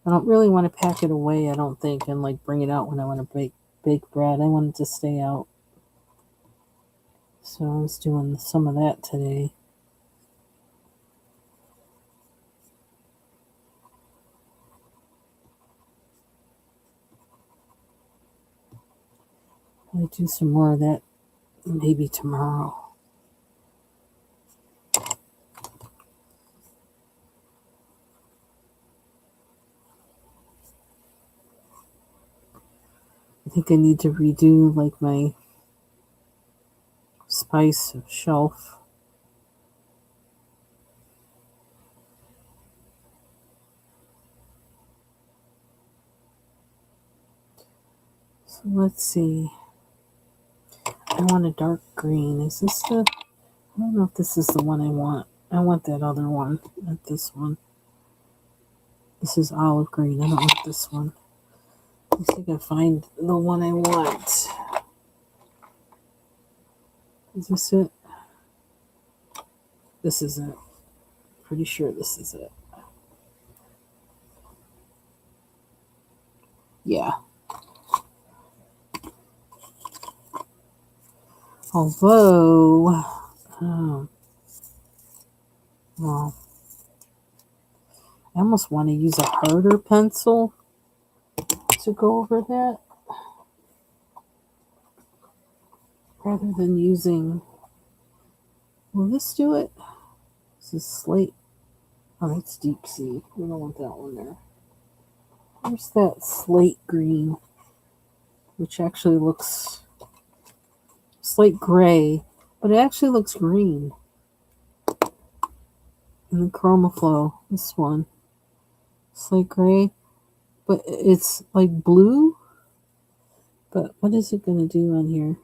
I don't really want to pack it away, I don't think, and like bring it out when I want to bake bread. I want it to stay out. So I was doing some of that today. I'll do some more of that maybe tomorrow. I think I need to redo like my spice shelf. So let's see. I want a dark green. Is this the... I don't know if this is the one I want. I want that other one, not this one. This is olive green. I don't want this one. Let's see if I can find the one I want. Is this it? This is it. Pretty sure this is it. Yeah. Although, well, I almost want to use a harder pencil to go over that, rather than using... Will this do it? This is slate. Oh, that's deep sea. We don't want that one there. Where's that slate green, which actually looks slate gray, but it actually looks green. And the ChromaFlow, this one, slate gray, but it's like blue. But what is it going to do on here?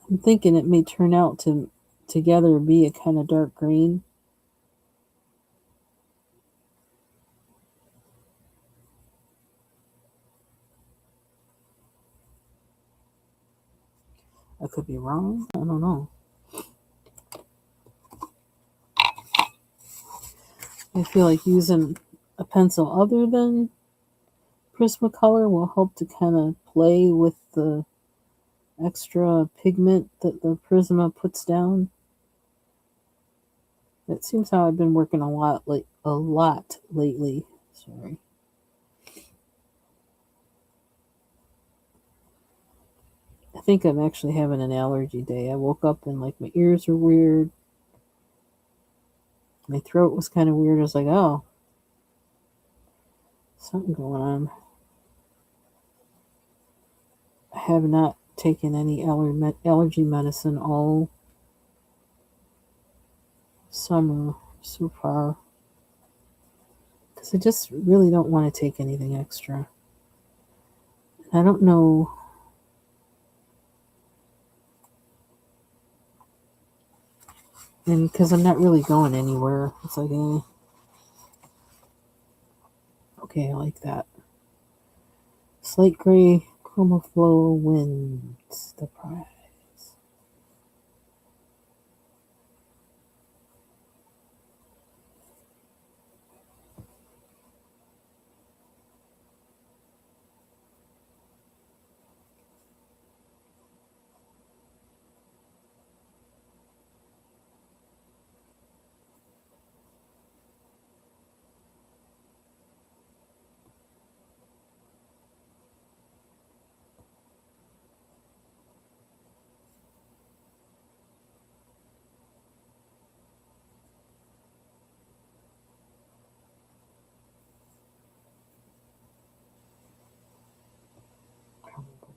I'm thinking it may turn out to together be a kind of dark green. I could be wrong. I don't know. I feel like using a pencil other than Prismacolor will help to kind of play with the extra pigment that the Prisma puts down. That seems how I've been working a lot lately. Sorry. I think I'm actually having an allergy day. I woke up and like my ears are weird. My throat was kind of weird. I was like, oh, something going on. I have not taken any allergy medicine all summer so far, because I just really don't want to take anything extra. I don't know. And because I'm not really going anywhere, it's like, okay, I like that. Slate gray ChromaFlow wins the prize.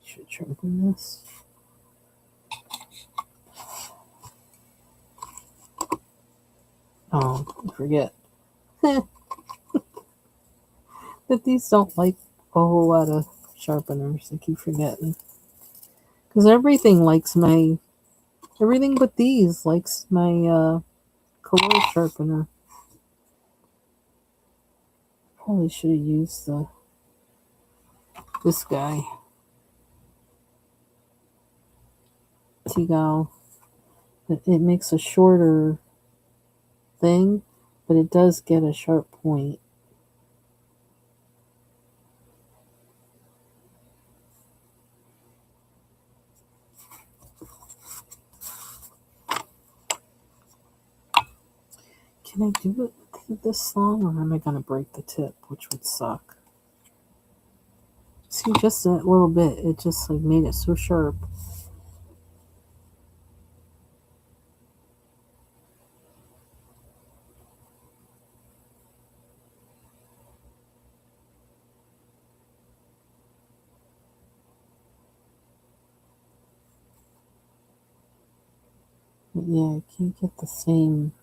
Should sharpen this. Oh, I forget that these don't like a whole lot of sharpeners. I keep forgetting, Because everything but these likes my color sharpener. Probably should have used this guy. Seagull. It makes a shorter thing, but it does get a sharp point. Can I do it this long, or am I going to break the tip, which would suck? See, just a little bit. It just like made it so sharp. But yeah, I can't get the same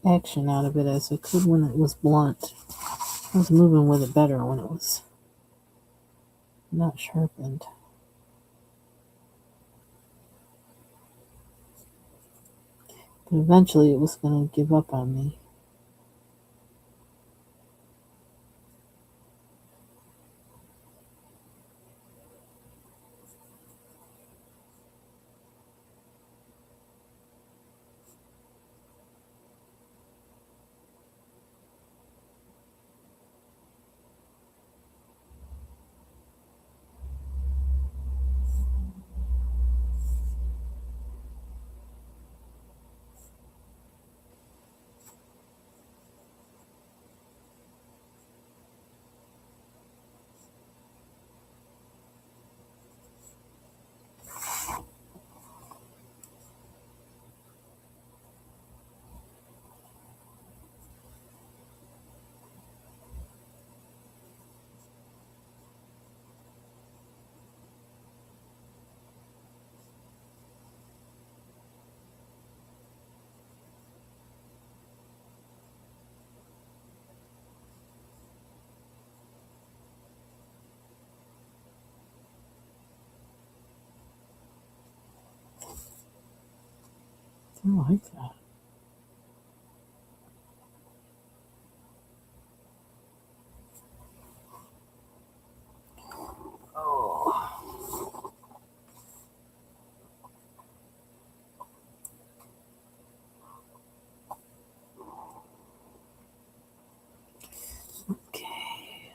action out of it as I could when it was blunt. I was moving with it better when it was not sharpened. But eventually it was going to give up on me. I don't like that. Oh. Okay.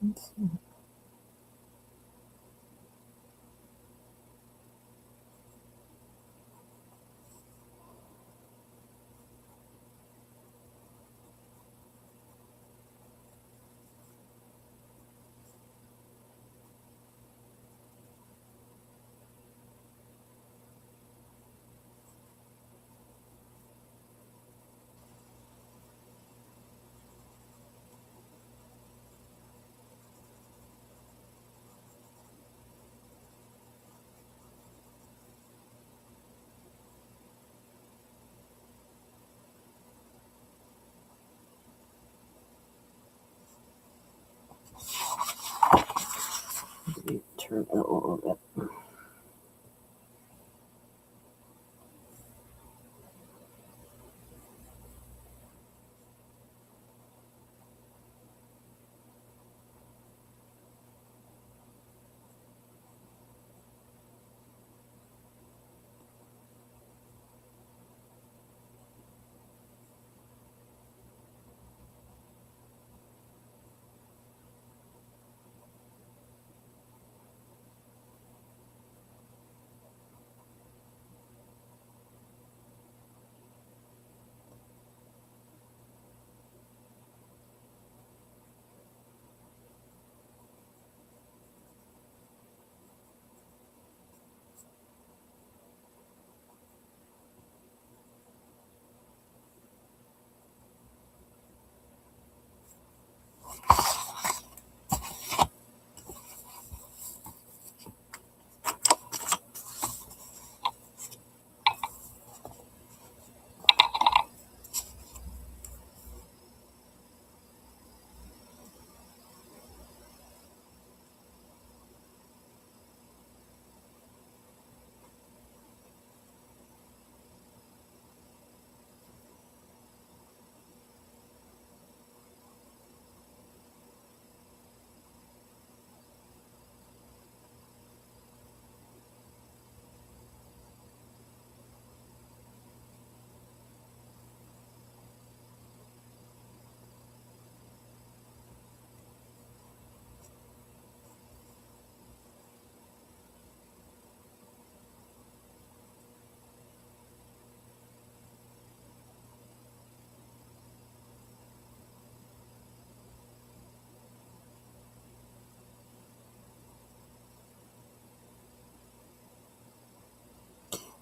Let's see. Let me turn it a little bit.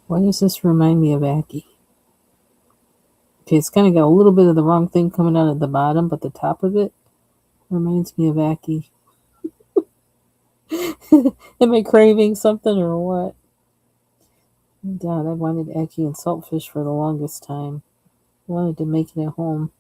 Why does this remind me of Aki? Okay, it's kind of got a little bit of the wrong thing coming out at the bottom, but the top of it reminds me of Aki. Am I craving something or what? God, I wanted Aki and saltfish for the longest time. I wanted to make it at home.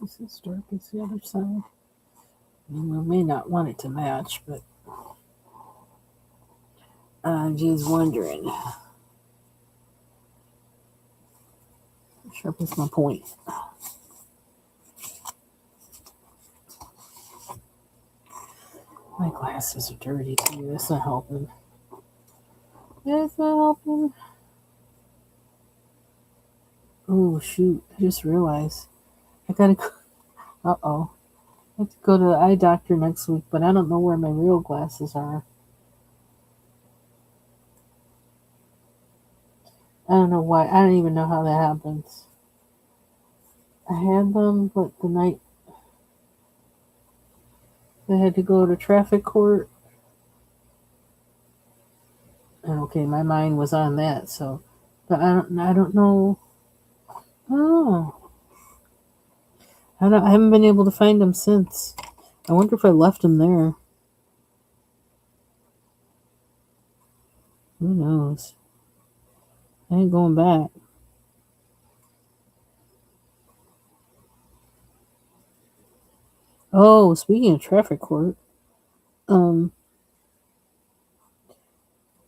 This is as dark as the other side. I may not want it to match, but I'm just wondering. Sharp is my point. My glasses are dirty too. That's not helping. That's not helping. Oh shoot! I just realized I gotta. Uh-oh. I have to go to the eye doctor next week, but I don't know where my real glasses are. I don't know why. I don't even know how that happens. I had them, but the night I had to go to traffic court. And okay, my mind was on that, so but I don't know. Oh. I haven't been able to find them since. I wonder if I left them there. Who knows? I ain't going back. Oh, speaking of traffic court, um,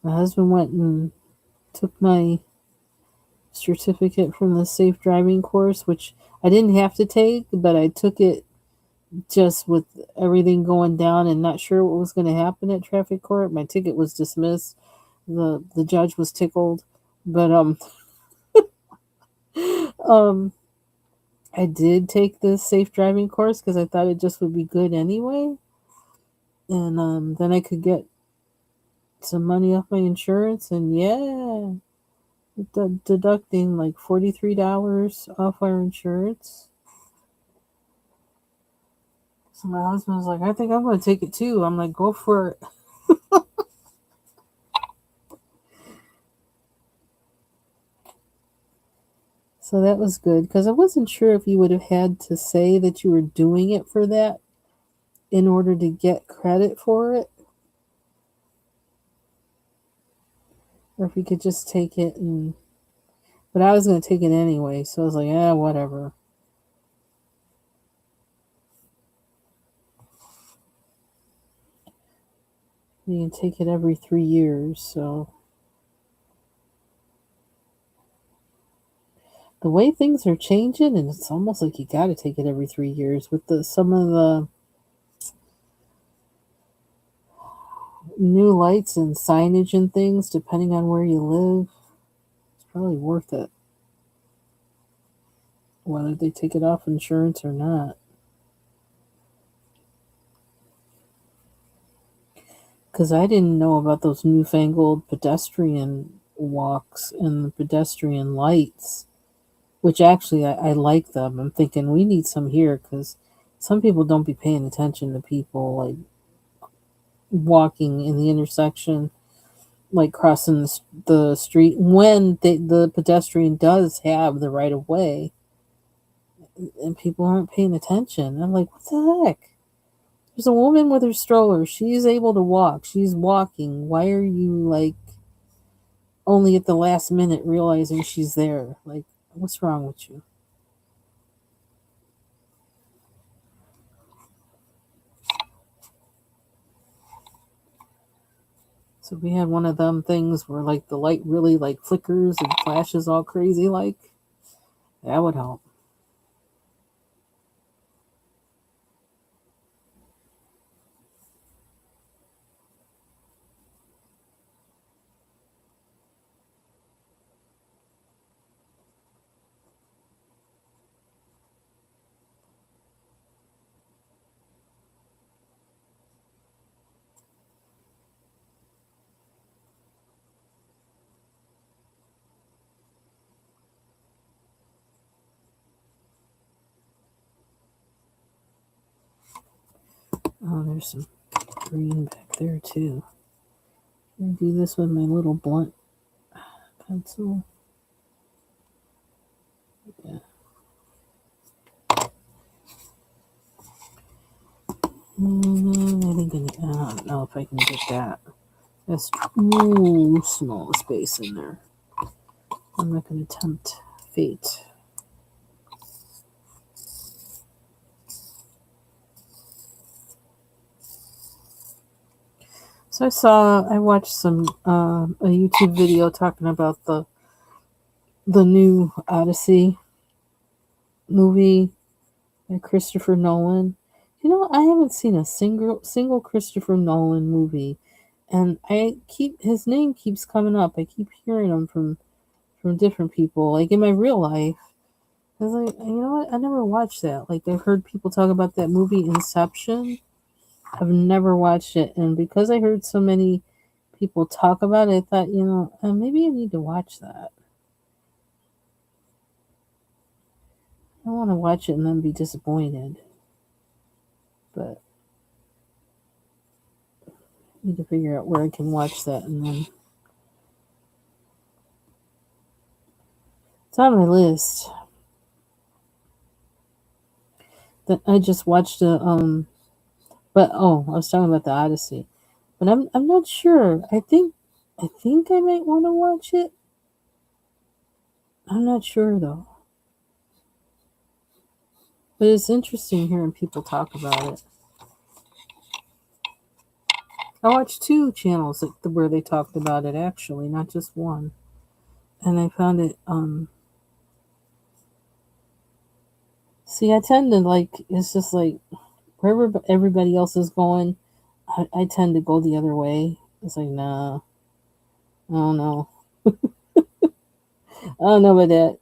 my husband went and took my certificate from the safe driving course, which I didn't have to take, but I took it just with everything going down and not sure what was going to happen at traffic court. My ticket was dismissed. The judge was tickled, but um I did take the safe driving course because I thought it just would be good anyway, and then I could get some money off my insurance, and yeah, deducting like $43 off our insurance. So my husband was like, "I think I'm going to take it too." I'm like, "Go for it." So that was good because I wasn't sure if you would have had to say that you were doing it for that in order to get credit for it, or if you could just take it and. But I was going to take it anyway, so I was like, whatever. You can take it every 3 years, so. The way things are changing, and it's almost like you got to take it every 3 years with some of the new lights and signage and things, depending on where you live. It's probably worth it, whether they take it off insurance or not. Because I didn't know about those newfangled pedestrian walks and the pedestrian lights, which actually I like them. I'm thinking we need some here because some people don't be paying attention to people like walking in the intersection, like crossing the street when the pedestrian does have the right of way, and people aren't paying attention. I'm like, what the heck? There's a woman with her stroller. She's able to walk. She's walking. Why are you like only at the last minute realizing she's there? Like, what's wrong with you? So we had one of them things where like the light really like flickers and flashes all crazy like. That would help. Oh, there's some green back there too. I'm gonna do this with my little blunt pencil. Yeah. I don't know if I can get that. That's too small a space in there. I'm not going to tempt fate. So I watched a YouTube video talking about the new Odyssey movie by Christopher Nolan. You know, I haven't seen a single Christopher Nolan movie, and his name keeps coming up. I keep hearing him from different people, like in my real life. I was like, you know what? I never watched that. Like, I've heard people talk about that movie Inception. I've never watched it, and because I heard so many people talk about it, I thought, maybe I need to watch that. I don't want to watch it and then be disappointed, but I need to figure out where I can watch that, and then it's on my list. That I just watched but I was talking about the Odyssey, but I'm not sure. I think I might want to watch it. I'm not sure though. But it's interesting hearing people talk about it. I watched two channels where they talked about it, actually, not just one. And I found it, see, I tend to it's just like, wherever everybody else is going, I tend to go the other way. It's like, nah, I don't know. I don't know about that.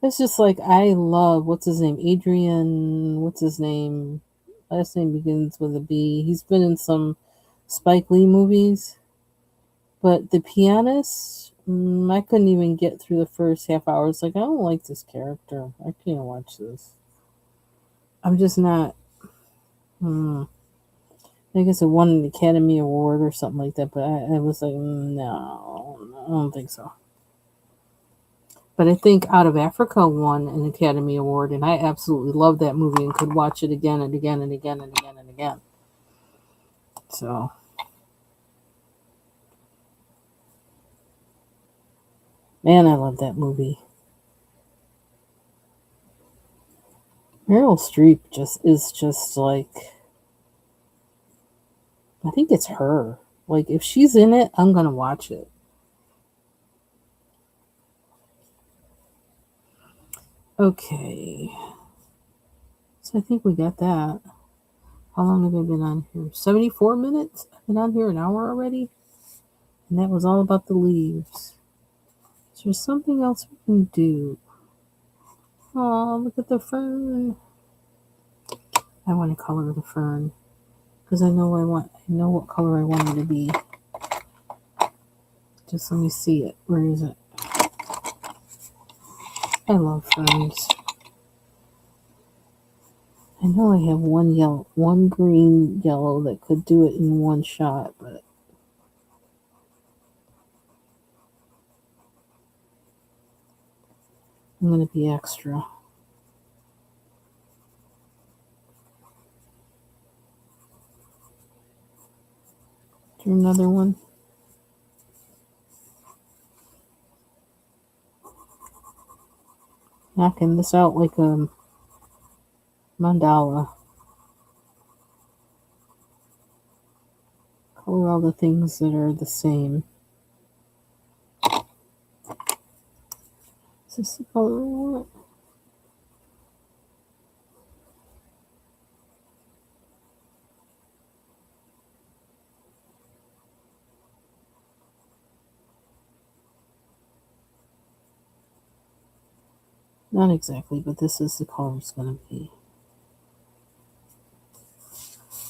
It's just like, I love, what's his name? Adrian, what's his name? Last name begins with a B. He's been in some Spike Lee movies. But The Pianist, I couldn't even get through the first half hour. It's like, I don't like this character. I can't watch this. I'm just not. I guess it won an Academy Award or something like that, but I was like, no, I don't think so. But I think Out of Africa won an Academy Award, and I absolutely love that movie and could watch it again and again and again and again and again. So, man, I love that movie. Meryl Streep is just like, I think it's her. Like, if she's in it, I'm gonna watch it. Okay. So I think we got that. How long have I been on here? 74 minutes? I've been on here an hour already? And that was all about the leaves. Is there something else we can do? Oh, look at the fern. I want to color the fern. Because I know what color I want it to be. Just let me see it. Where is it? I love ferns. I know I have one green yellow that could do it in one shot, but I'm going to be extra. Is there another one? Knocking this out like a mandala. Color all the things that are the same. Is this the color I want? Not exactly, but this is the color it's going to be.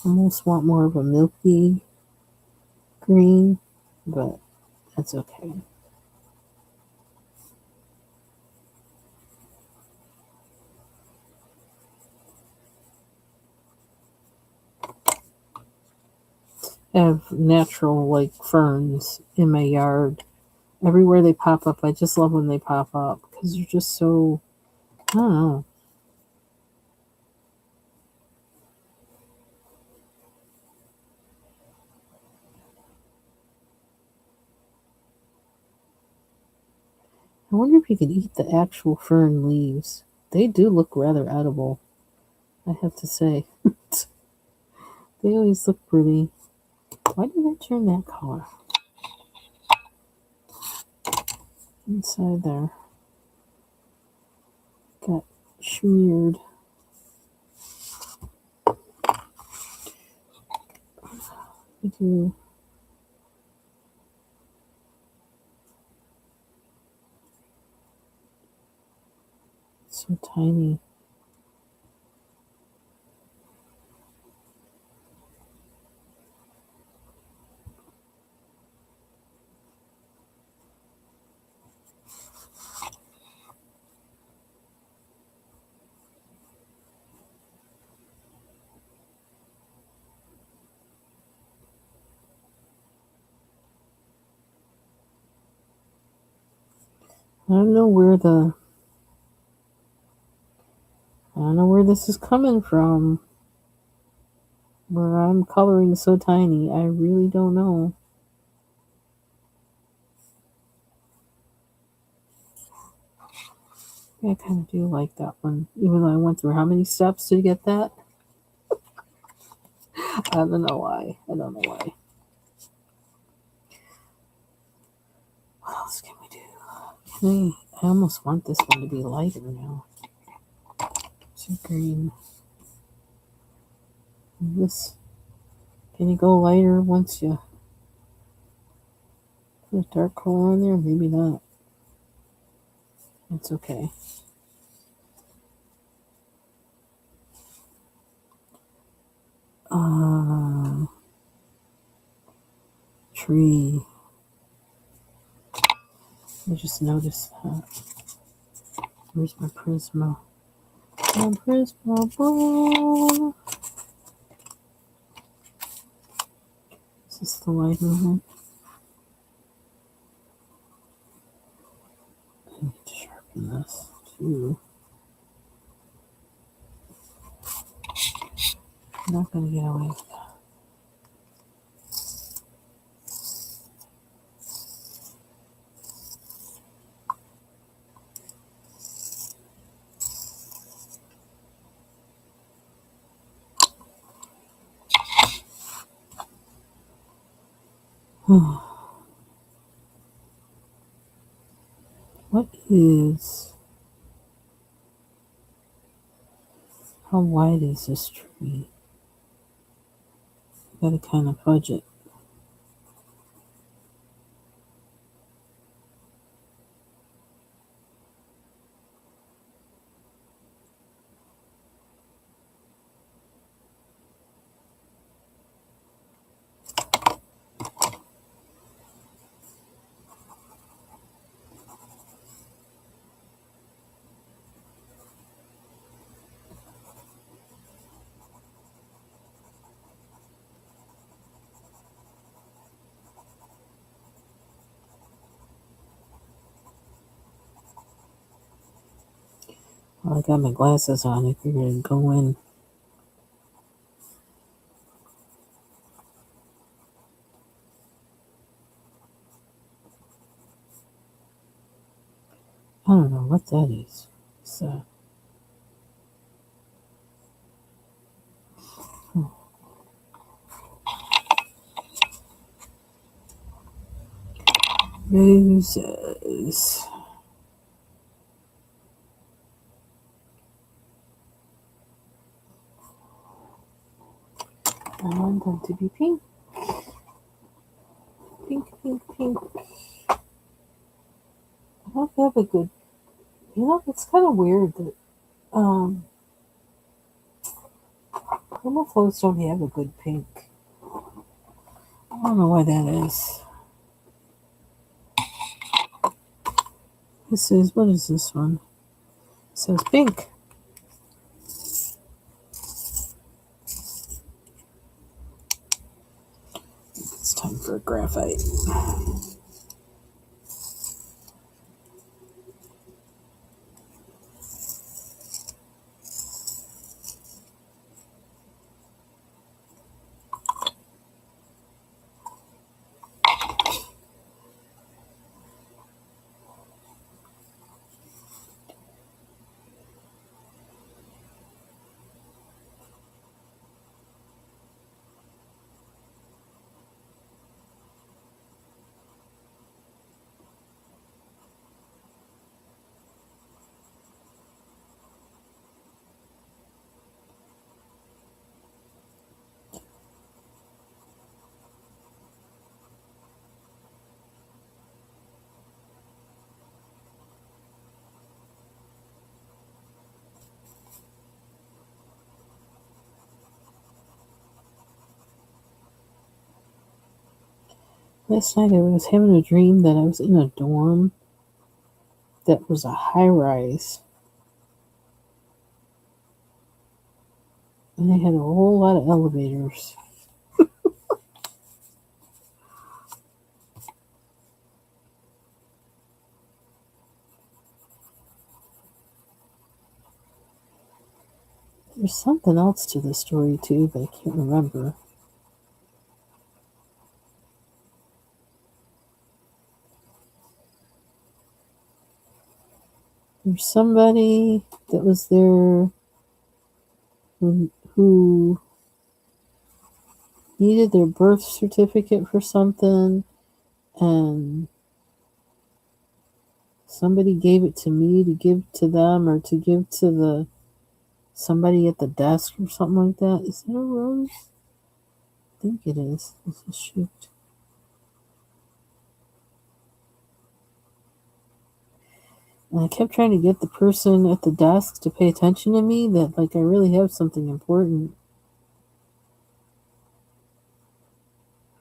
Almost want more of a milky green, but that's okay. I have natural like ferns in my yard. Everywhere they pop up, I just love when they pop up because they're just so, I don't know. I wonder if you could eat the actual fern leaves. They do look rather edible, I have to say. They always look pretty. Why did I turn that color? Inside there. Got smeared. I do. It's so tiny. I don't know where this is coming from. Where I'm coloring so tiny, I really don't know. I kind of do like that one, even though I went through how many steps to get that? I don't know why. I don't know why. What else can we do? I almost want this one to be lighter now. Too green. This, can you go lighter once you put a dark color on there? Maybe not. It's okay. Tree. I just noticed that. Where's my Prisma? My Prisma ball. Is this the lighter one? I need to sharpen this too. I'm not going to get away with that. What is... How wide is this tree? Gotta kind of fudge it. Well, I got my glasses on. I figured I'd go in. I don't know what that is. So, roses. want them to be pink. Pink, pink, pink. I don't have a good, it's kind of weird that Chroma floats don't have a good pink. I don't know why that is. What is this one? It says pink. It's time for graphite. Last night I was having a dream that I was in a dorm that was a high rise. And they had a whole lot of elevators. There's something else to the story too, but I can't remember. There's somebody that was there who needed their birth certificate for something, and somebody gave it to me to give to them or to give to somebody at the desk or something like that. Is that a rose? I think it is. Shoot. And I kept trying to get the person at the desk to pay attention to me, that like I really have something important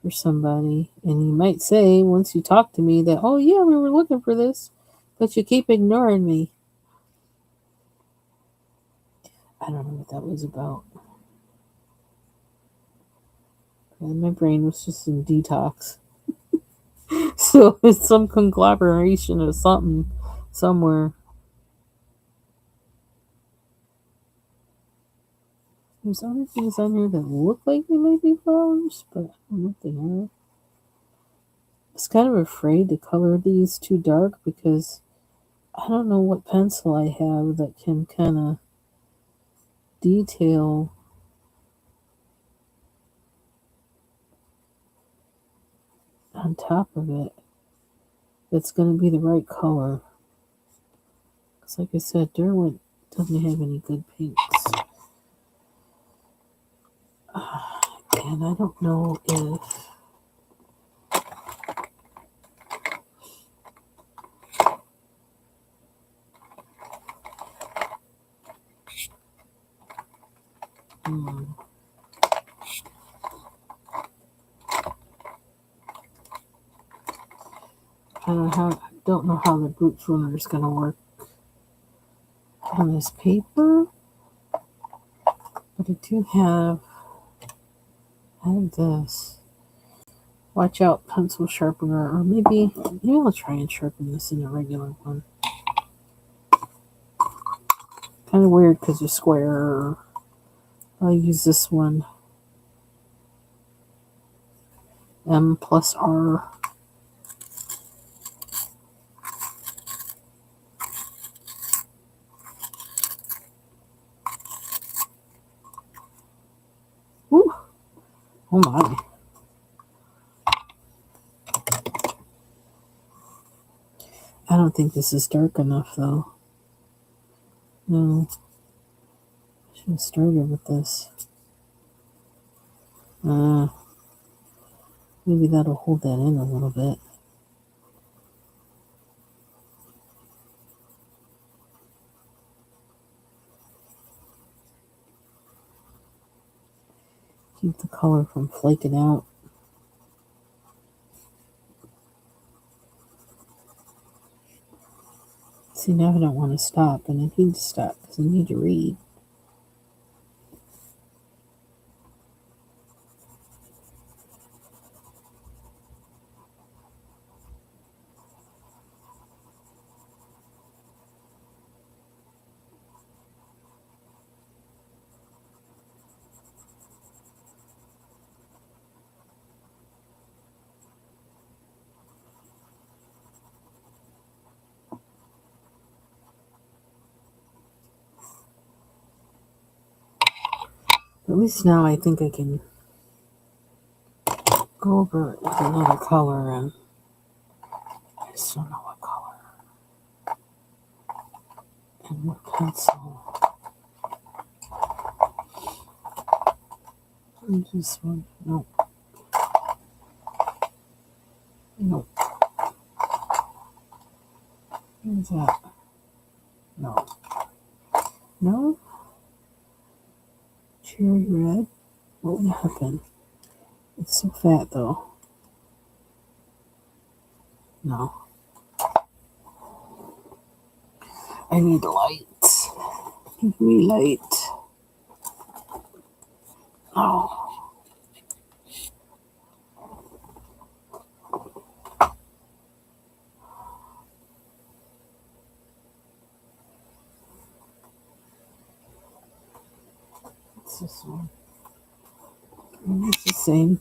for somebody. And you might say, once you talk to me, that, oh yeah, we were looking for this, but you keep ignoring me. I don't know what that was about. And my brain was just in detox. So it's some conglomeration of something somewhere. There's other things on here that look like they might be flowers, but I don't know if they are. I was kind of afraid to color these too dark because I don't know what pencil I have that can kind of detail on top of it that's going to be the right color. Because like I said, Derwent doesn't have any good pinks. And I don't know if I don't know how the brute pruner is going to work on this paper, but I do have this. Watch out, pencil sharpener, or maybe I'll try and sharpen this in a regular one. Kind of weird because they're square. I'll use this one. M+R. Ooh. Oh my. I don't think this is dark enough though. No. I should have started with this. Maybe that'll hold that in a little bit. Keep the color from flaking out. See, now I don't want to stop, and I need to stop because I need to read. At least now I think I can go over it with another color, and I just don't know what color. And what pencil. And this one. Nope. Nope. Where's that? No. No? Cherry red? What would happen? It's so fat though. No. I need light. Give me light. Oh. What's this one? It's the same.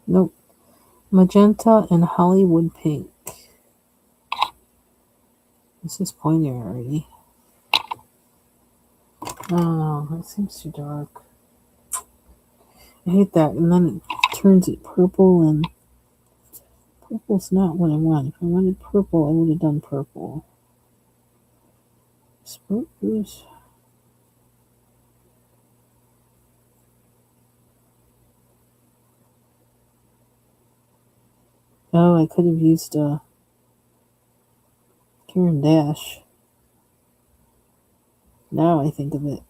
Nope. Magenta and Hollywood pink. This is pointing already. Oh, that seems too dark. I hate that. And then it turns it purple, and purple's not what I want. If I wanted purple, I would have done purple. Spruce. Oh, I could have used Karen Dash. Now I think of it.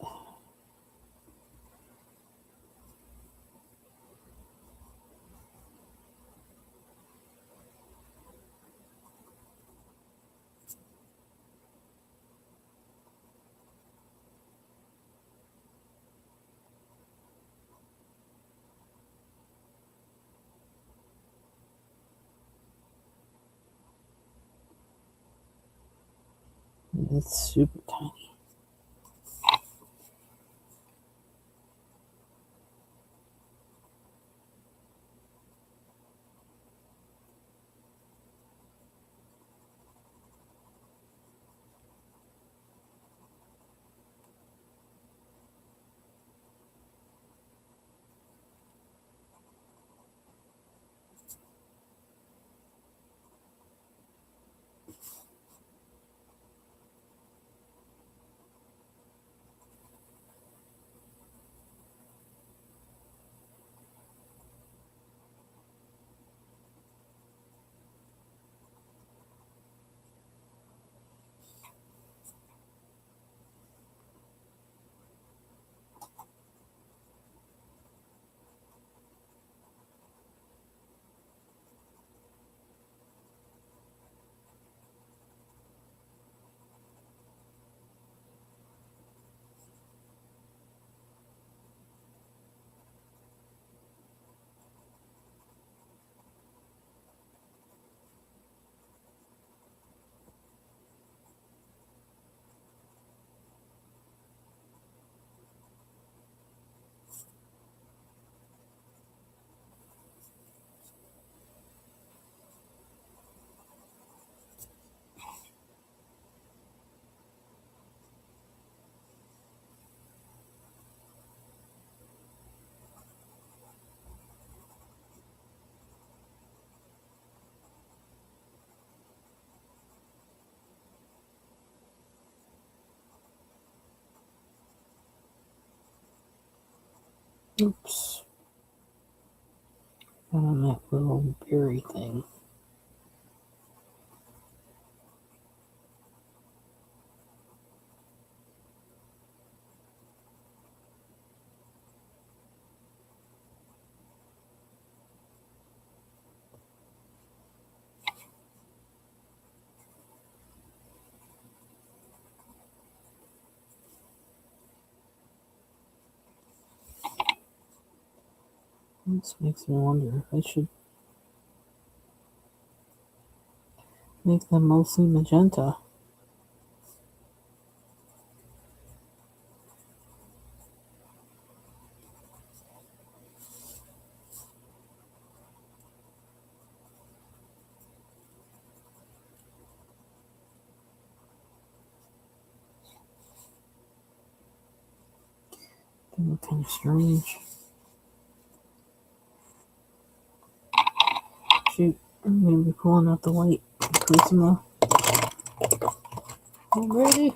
It's super tiny. Oops. Got on that little berry thing. This makes me wonder if I should make them mostly magenta. They look kind of strange. Shoot, I'm going to be pulling out the white Prisma already.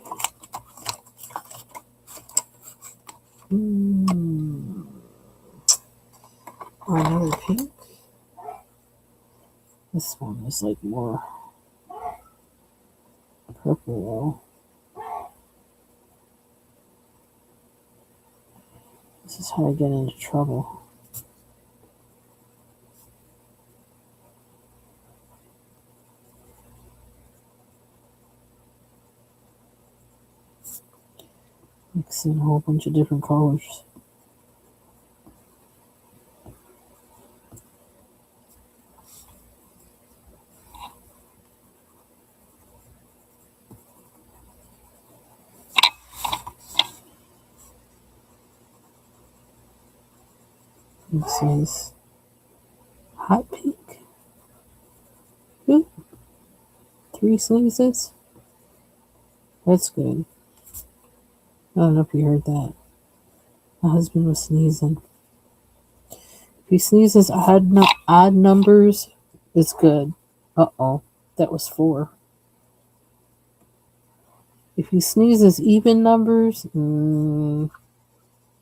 Or another pink. This one is like more purple. This is how I get into trouble. Mix in a whole bunch of different colors. This is hot pink. Ooh, 3 sneezes. That's good. I don't know if you heard that. My husband was sneezing. If he sneezes odd numbers, it's good. Uh-oh, that was 4. If he sneezes even numbers,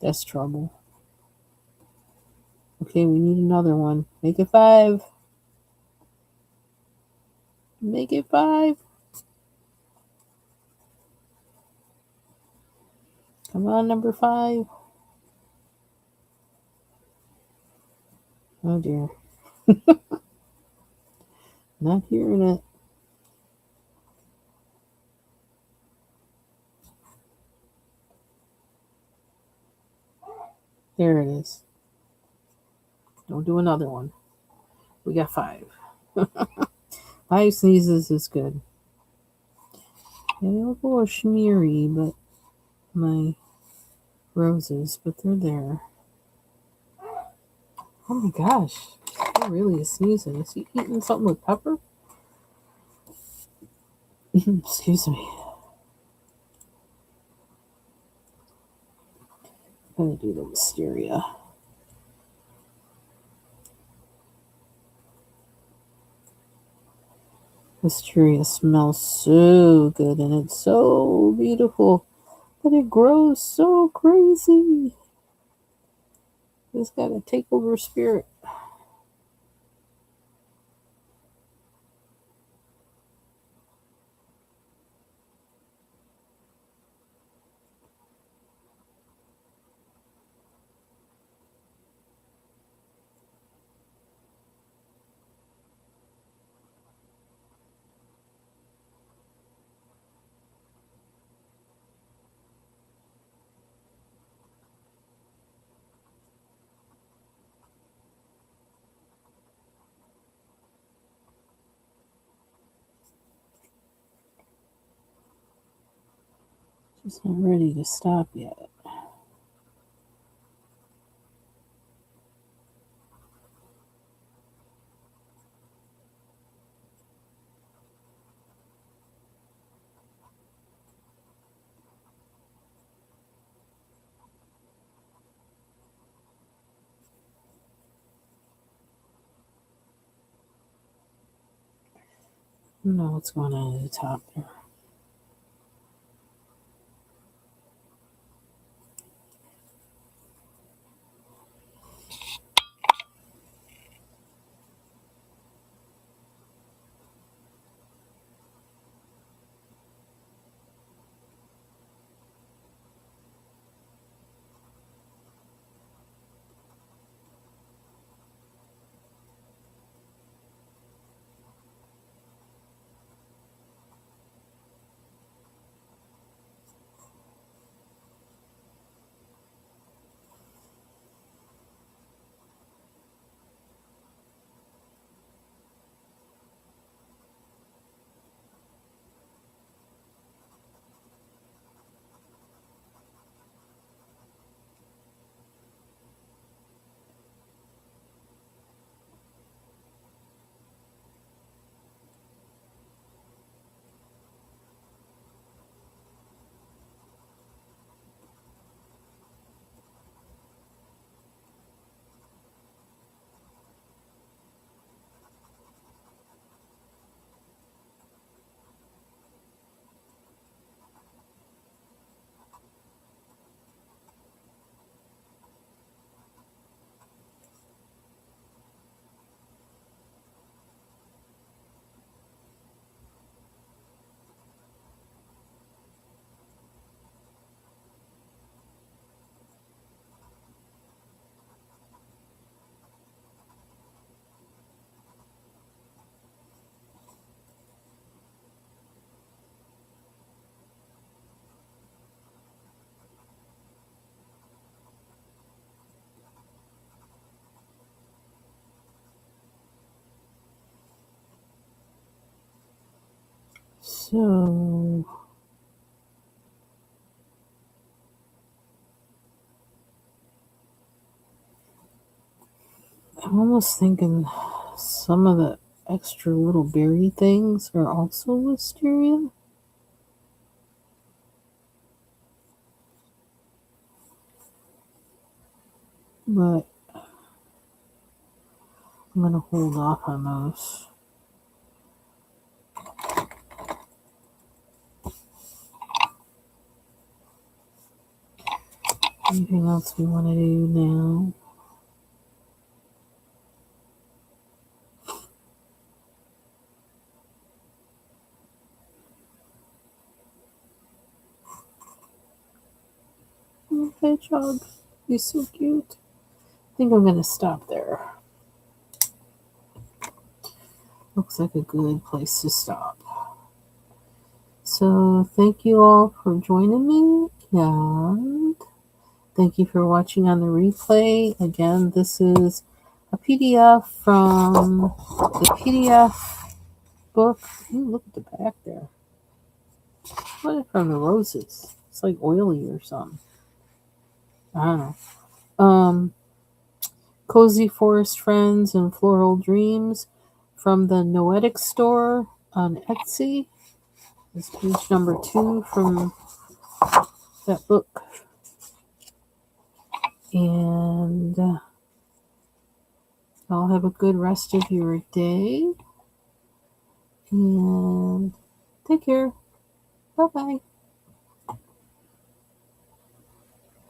that's trouble. Okay, we need another one. Make it 5. Make it 5. Come on, number 5. Oh dear. Not hearing it. There it is. Don't do another one. We got 5. 5 sneezes is good. Yeah, they look a little smeary, but my roses, but they're there. Oh my gosh. He really is sneezing. Is he eating something with pepper? Excuse me. I'm gonna do the wisteria. Wisteria smells so good and it's so beautiful, but it grows so crazy. It's got to take over spirit. She's not ready to stop yet. I don't know what's going on at the top there. So I'm almost thinking some of the extra little berry things are also wisteria. But I'm going to hold off on those. Anything else we want to do now? Oh, hedgehog. He's so cute. I think I'm going to stop there. Looks like a good place to stop. So thank you all for joining me, and thank you for watching on the replay. Again, this is a PDF from the PDF book. Ooh, look at the back there. What is from the roses? It's like oily or something. I don't know. Cozy Forest Friends and Floral Dreams from the Noetic store on Etsy. This is page number 2 from that book. And I'll have a good rest of your day. And take care. Bye-bye.